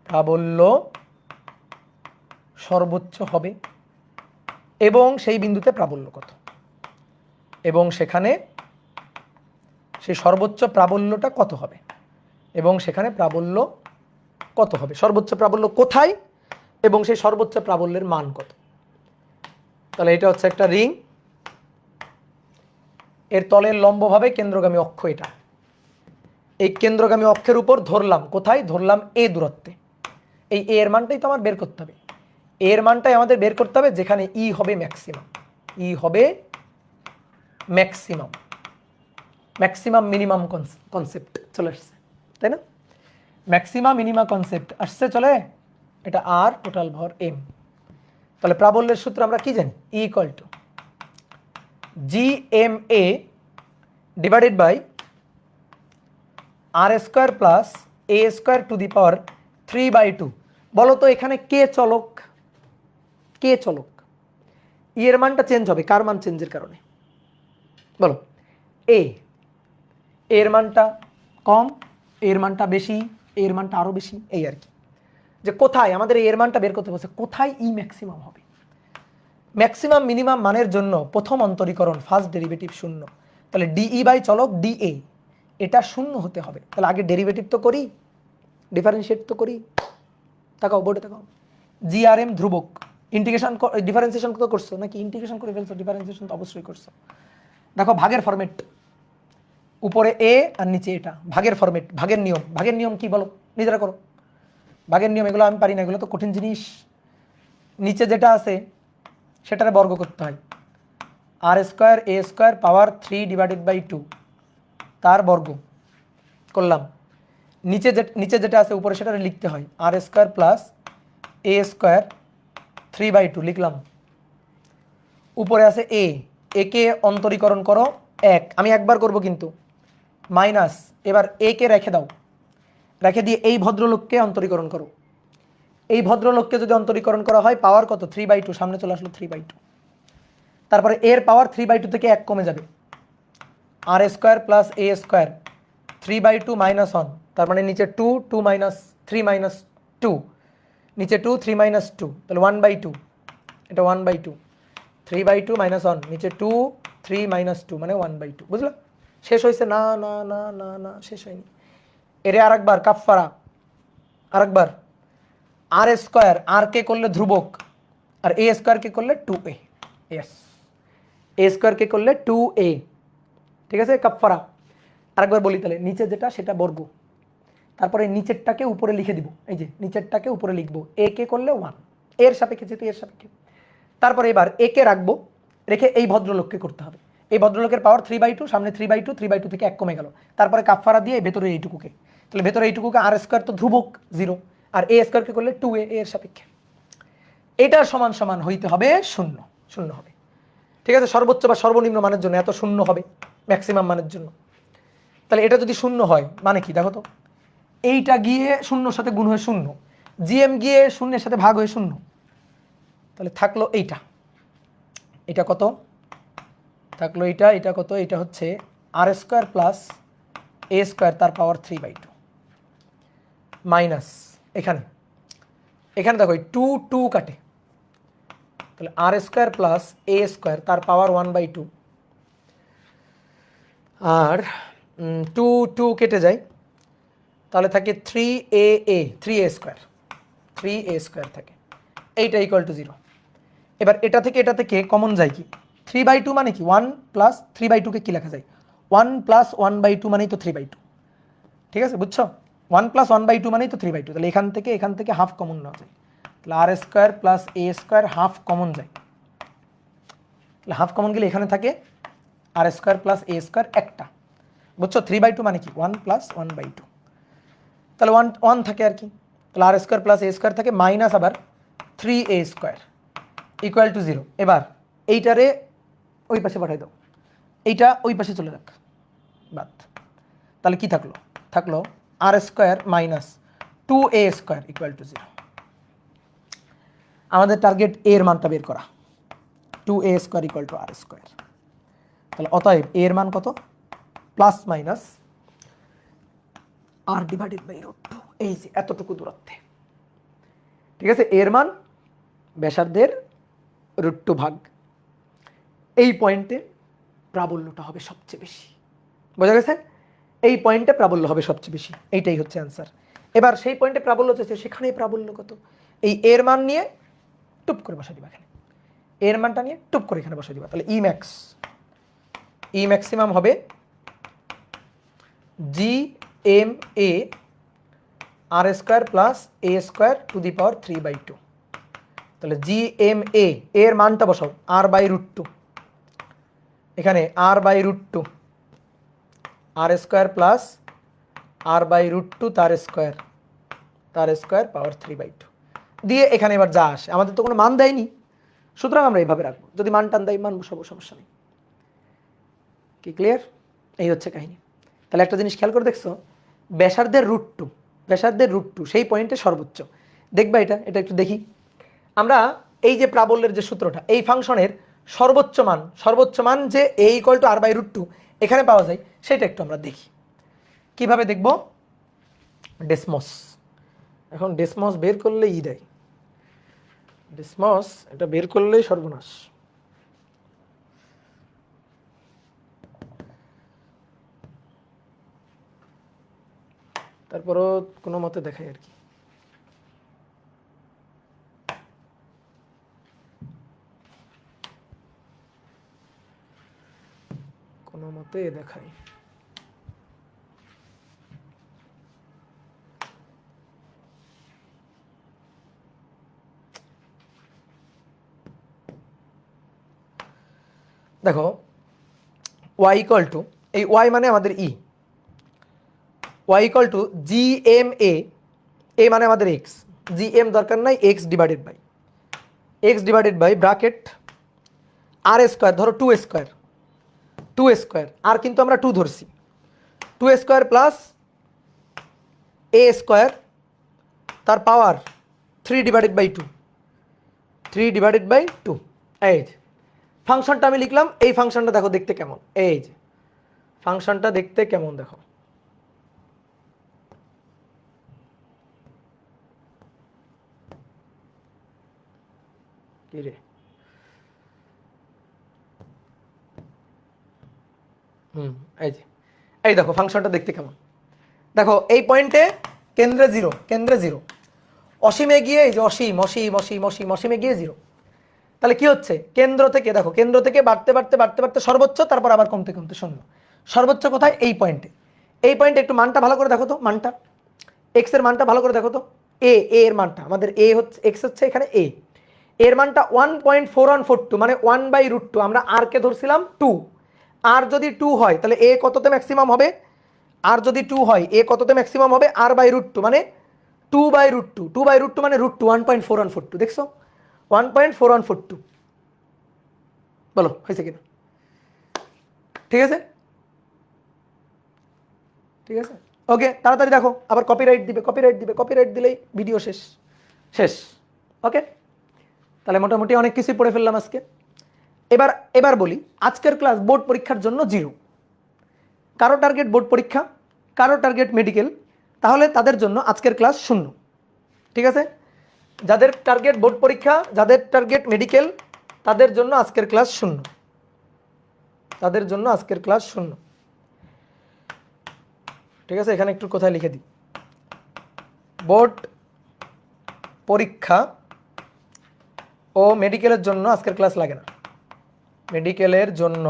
প্রাবল্য সর্বোচ্চ হবে, এবং সেই বিন্দুতে প্রাবল্য কত, এবং সেখানে সেই সর্বোচ্চ প্রাবল্যটা কত হবে, এবং সেখানে প্রাবল্য কত হবে, সর্বোচ্চ প্রাবল্য কোথায় এবং সেই সর্বোচ্চ প্রাবল্যের মান কত। তাহলে এটা হচ্ছে একটা রিং, এর তলের লম্বভাবে কেন্দ্রগামী অক্ষ এটা। এই কেন্দ্রগামী অক্ষের উপর ধরলাম, কোথায় ধরলাম? এ দূরত্বে। এই এ এর মানটাই তো আমার বের করতে হবে। এর মানটাই আমাদের বের করতে হবে যেখানে ই হবে ম্যাক্সিমাম, ই হবে ম্যাক্সিমাম, ম্যাক্সিমাম মিনিমাম কনসেপ্ট চলে আসছে, তাই না? ম্যাক্সিমাম মিনিমাম কনসেপ্ট আসছে, চলে। এটা আর টোটাল ভর এম। তাহলে প্রাবল্যের সূত্র আমরা কি জানি? E equal to G M A divided by R square plus A square to the power 3/2। বলো তো এখানে কে চলক? কে চলক? ই এর মানটা চেঞ্জ হবে, কার মান চেঞ্জের কারণে? বলো। এর মানটা কম, এর মানটা বেশি, এর মানটা আরো বেশি, এই আর কি। যে কোথায় আমাদের এর মানটা বের করতে বলছে, কোথায় ই ম্যাক্সিমাম হবে। ম্যাক্সিমাম মিনিমাম মানের জন্য প্রথম অন্তরীকরণ ফার্স্ট ডেরিভেটিভ শূন্য। তাহলে ডিই বাই চলক ডিএ এটা শূন্য হতে হবে। তাহলে আগে ডেরিভেটিভ তো করি, ডিফারেন্সিয়েট তো করি। তাকাও বোর্ডে, তাকাও। জিআরএম ধ্রুবক, ইন্টিগ্রেশন ডিফারেন্সিয়েশন তো করছো নাকি? ইন্টিগ্রেশন করে ফেলছো, ডিফারেন্সিয়েশন তো অবশ্যই করছো। দেখো ভাগের ফরম্যাট, উপরে এ আর নিচে এটা, ভাগের ফরম্যাট, ভাগের নিয়ম। ভাগের নিয়ম কি বলো, নিজেরা করো। ভাগের নিয়ম এগুলো আমি পারি না, এগুলো তো কঠিন জিনিস। নিচে যেটা আছে সেটারে বর্গ করতে হয়, আর স্কোয়ার এ স্কোয়ার পাওয়ার 3/2 তার বর্গ করলাম। নিচে যেটা আছে উপরে সেটা লিখতে হয়, আর স্কোয়ার প্লাস এ স্কোয়ার 3/2 লিখলাম। উপরে আছে এ কে অন্তরীকরণ করো 1, আমি একবার করব কিন্তু, মাইনাস, এবার এ কে রেখে দাও, রেখে দিয়ে এই ভদ্রলোককে অন্তরীকরণ করো। এই ভদ্রলোককে যদি অন্তরীকরণ করা হয় পাওয়ার কত? 3/2, সামনে চলে আসলো 3/2। তারপরে এর পাওয়ার 3/2 থেকে 1 কমে যাবে, আর square plus A square 3/2 minus 1, তার মানে নিচে 2 মাইনাস 3 মাইনাস 2, নিচে 2 3 মাইনাস 2, তাহলে 1/2, এটা 1/2, 3/2 মাইনাস 1, নিচে 2 3 মাইনাস 2 মানে 1/2। বুঝলো? শেষ হয়েছে? না না না না না, শেষ হয়নি। এরে আরেকবার কাফফারা, আরেকবার। আর স্কোয়ার আর কে করলে ধ্রুবক, আর এ স্কোয়ার কে করলে 2a, ইয়েস, এ স্কোয়ার কে করলে 2a, ঠিক আছে, কাফফারা। আরেকবার বলি তাহলে, নিচে যেটা সেটা বর্গ, তারপরে নিচেরটাকে উপরে লিখে দিব, এই যে নিচেরটাকে উপরে লিখবো, এ কে করলে 1, এর সাপেক্ষে যেহেতু এর সাপেক্ষে। তারপরে এবার এ কে রাখবো, রেখে এই ভদ্রলোককে করতে হবে। এই ভদ্রলোকের পাওয়ার 3/2, সামনে 3/2 থেকে 1 কমে গেল, তারপরে কাফফারা দিয়ে ভেতরে এইটুকুকে, তাহলে ভেতরে এইটুকুকে আর স্কোয়ার তো ধ্রুবক 0, আর এ স্কোয়ারকে করলে 2a এর সাপেক্ষে। এটা সমান সমান হইতে হবে শূন্য, শূন্য হবে, ঠিক আছে। সর্বোচ্চ বা সর্বনিম্ন মানের জন্য এত শূন্য হবে, ম্যাক্সিমাম মানের জন্য। তাহলে এটা যদি শূন্য হয় মানে কি দেখো তো, এইটা গিয়ে শূন্যর সাথে গুণ হয়ে শূন্য, জিএম গিয়ে শূন্যের সাথে ভাগ হয়ে শূন্য, তাহলে থাকলো এইটা, এটা কত থাকলো, এটা কত, এটা হচ্ছে R square plus A square তার পাওয়ার 3/2 মাইনাস এখানে দেখো 2 কাটে, তাহলে R square plus A square তার পাওয়ার 1/2, আর 2 কেটে যায়, তাহলে থাকে 3a স্কোয়ার থাকে, এইটা ইকুয়াল টু 0। এবার এটা থেকে কমন যায় কি, 3/2 মানে কি 1 প্লাস 3/2 কে কি লেখা যায় 1 প্লাস 1/2 মানেই তো 3/2, ঠিক আছে বুঝছো 1 প্লাস 1/2 মানেই তো 3/2, তাহলে এখান থেকে হাফ কমন নেওয়া যায়, তাহলে R square plus A square half common যায়, তাহলে হাফ কমন গেলে এখানে থাকে আর স্কোয়ার প্লাস এ স্কোয়ার একটা, বুঝছো 3/2 মানে কি 1 প্লাস 1/2, তাহলে 1 থাকে আর কি, তাহলে R square plus A square থাকে মাইনাস আবার 3a স্কোয়ার ইকুয়াল টু 0। এবার এইটারে ওই পাশে পাঠাই দাও, এইটা ওই পাশে চলে যাক বাদ, তাহলে কি থাকলো R square minus 2a square equal to 0। আমাদের টার্গেট এর মানটা বের করা, 2a square equal to R square, তাহলে অতএব এর মান কত plus minus R divided by √2, এই যে এতটুকু দূরত্বে, ঠিক আছে এর মান ব্যাসার্ধের √2 ভাগ, এই পয়েন্টে প্রাবল্যটা হবে সবচেয়ে বেশি, বোঝা গেছে এই পয়েন্টে প্রাবল্য হবে সবচেয়ে বেশি, এইটাই হচ্ছে অ্যান্সার। এবার সেই পয়েন্টে প্রাবল্য চেয়েছে, সেখানে প্রাবল্য কত, এই এর মান নিয়ে টুপ করে বসা দিবা, এখানে এর মানটা নিয়ে টুপ করে এখানে বসা দিবা, তাহলে ই ম্যাক্সিমাম হবে GMA R square plus A square to the power 3/2, তাহলে GMA এর মানটা বসাও r/√2, এখানে r/√2 আর স্কোয়ার প্লাস r/√2 তার স্কোয়ার পাওয়ার 3/2 দিয়ে এখানে এবার যা আসে, আমাদের তো কোনো মান দেয়নি, সুতরাং আমরা এইভাবে রাখবো, যদি মান টান দেয় মান বসাবো, সমস্যা নেই। কি ক্লিয়ার? এই হচ্ছে কাহিনী। তাহলে একটা জিনিস খেয়াল করে দেখছো, ব্যাসার্ধের √2 সেই পয়েন্টে সর্বোচ্চ, দেখবা এটা একটু দেখি আমরা, এই যে প্রাবল্যের যে সূত্রটা, এই ফাংশনের সর্বোচ্চ মান যে a ইকুয়াল টু r/√2 এখানে পাওয়া যায়, সেটা একটু আমরা দেখি। কিভাবে দেখব? ডেসমস, এখন ডেসমস বের করলে দেয়, ডেসমস এটা বের করলেই সর্বনাশ। তারপরও কোনো মতে দেখাই আর কি, কোনো মতে দেখাই। দেখো y ইকুয়াল টু, এই y মানে আমাদের y equal to GMA, a মানে আমাদের x, GM দরকার নাই, x divided by bracket R square, ধরো 2 স্কোয়ার আর কিন্তু আমরা 2 ধরছি, 2 স্কোয়ার প্লাস a স্কোয়ার তার পাওয়ার 3/2, এই যে ফাংশনটা আমি লিখলাম, এই ফাংশনটা দেখো দেখতে কেমন, এই যে ফাংশনটা দেখতে কেমন দেখো, কি রে এই দেখো ফাংশনটা দেখতে কেমন, দেখো এই পয়েন্টে কেন্দ্রে জিরো, অসীমে গিয়ে এই যে অসীমে গিয়ে 0, তাহলে কি হচ্ছে কেন্দ্র থেকে দেখো, কেন্দ্র থেকে বাড়তে সর্বোচ্চ, তারপর আবার কমতে 0, সর্বোচ্চ কোথায়? এই পয়েন্টে একটু মানটা ভালো করে দেখো তো, মানটা x এর মানটা ভালো করে দেখো তো, a এর মানটা আমাদের a হচ্ছে, x হচ্ছে এখানে a এর মানটা 1.4142 মানে 1/√2, আমরা r কে ধরছিলাম 2, আর যদি 2 হয় তাহলে a কততে ম্যাক্সিমাম হবে, আর যদি 2 হয় a কততে ম্যাক্সিমাম হবে, r/√2 মানে 2/√2 মানে √2 1.4142, দেখছো 1.4142, বলো হয়েছে কিনা? ঠিক আছে ওকে, তাড়াতাড়ি দেখো, আবার কপিরাইট দিলেই ভিডিও শেষ। ওকে, তাহলে মোটামুটি অনেক কিছুই পড়ে ফেললাম আজকে। এবার বলি, আজকের ক্লাস বোর্ড পরীক্ষার জন্য 0, কারো টার্গেট বোর্ড পরীক্ষা, কারো টার্গেট মেডিকেল, তাহলে তাদের জন্য আজকের ক্লাস 0, ঠিক আছে? যাদের টার্গেট বোর্ড পরীক্ষা, যাদের টার্গেট মেডিকেল, তাদের জন্য আজকের ক্লাস 0, ঠিক আছে? এখানে একটু কোথায় লিখে দিই, বোর্ড পরীক্ষা ও মেডিকেলের জন্য আজকের ক্লাস লাগে না, মেডিকেলের জন্য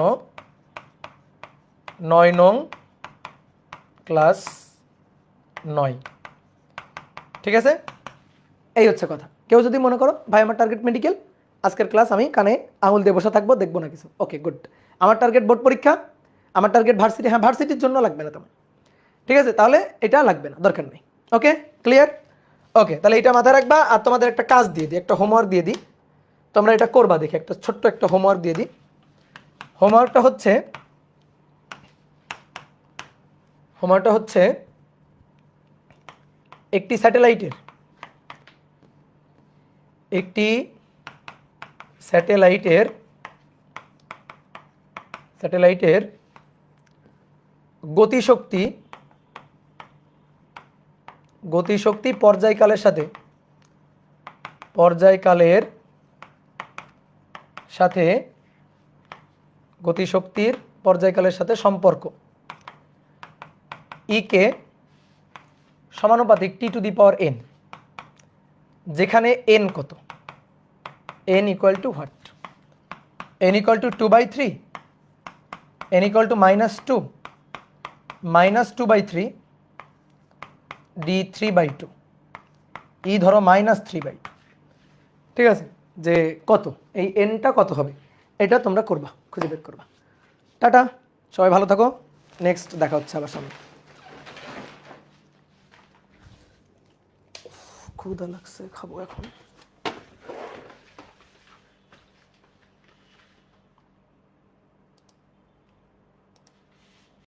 9 নং ক্লাস 9। ঠিক আছে, এই হচ্ছে কথা। কেউ যদি মনে করো ভাই আমার টার্গেট মেডিকেল, আজকের ক্লাস আমি কানে আঙুল দিয়ে বসে থাকবো, দেখবো না কিছু, ওকে গুড। আমার টার্গেট বোর্ড পরীক্ষা, আমার টার্গেট ভার্সিটি, হ্যাঁ ভার্সিটির জন্য লাগবে না তোমার, ঠিক আছে, তাহলে এটা লাগবে না, দরকার নেই। Okay clear? ওকে, তাহলে এটা মাথায় রাখবা। আর তোমাদের একটা কাজ দিয়ে দিই, একটা হোমওয়ার্ক দিয়ে দিই, তোমরা এটা করবা। দেখি একটা ছোট্ট একটা হোমওয়ার্ক দিয়ে দিই। হোমওয়ার্কটা হচ্ছে একটি স্যাটেলাইটের গতিশক্তি পর্যায়কালের সাথে সম্পর্ক ই কে সমানুপাতিক T⁴ যেখানে n কত, n equal to what, n equal to 2/3, n equal to -2, -2/3, d3/2, ই ধরো -3/2। ঠিক আছে, যে কত এই nটা কত হবে এটা তোমরা করবা, খুঁজে বের করবা। টাটা, সবাই ভালো থাকো, নেক্সট দেখা হচ্ছে আবার সামনে। ক্ষুধা লাগছে, খাবো এখন।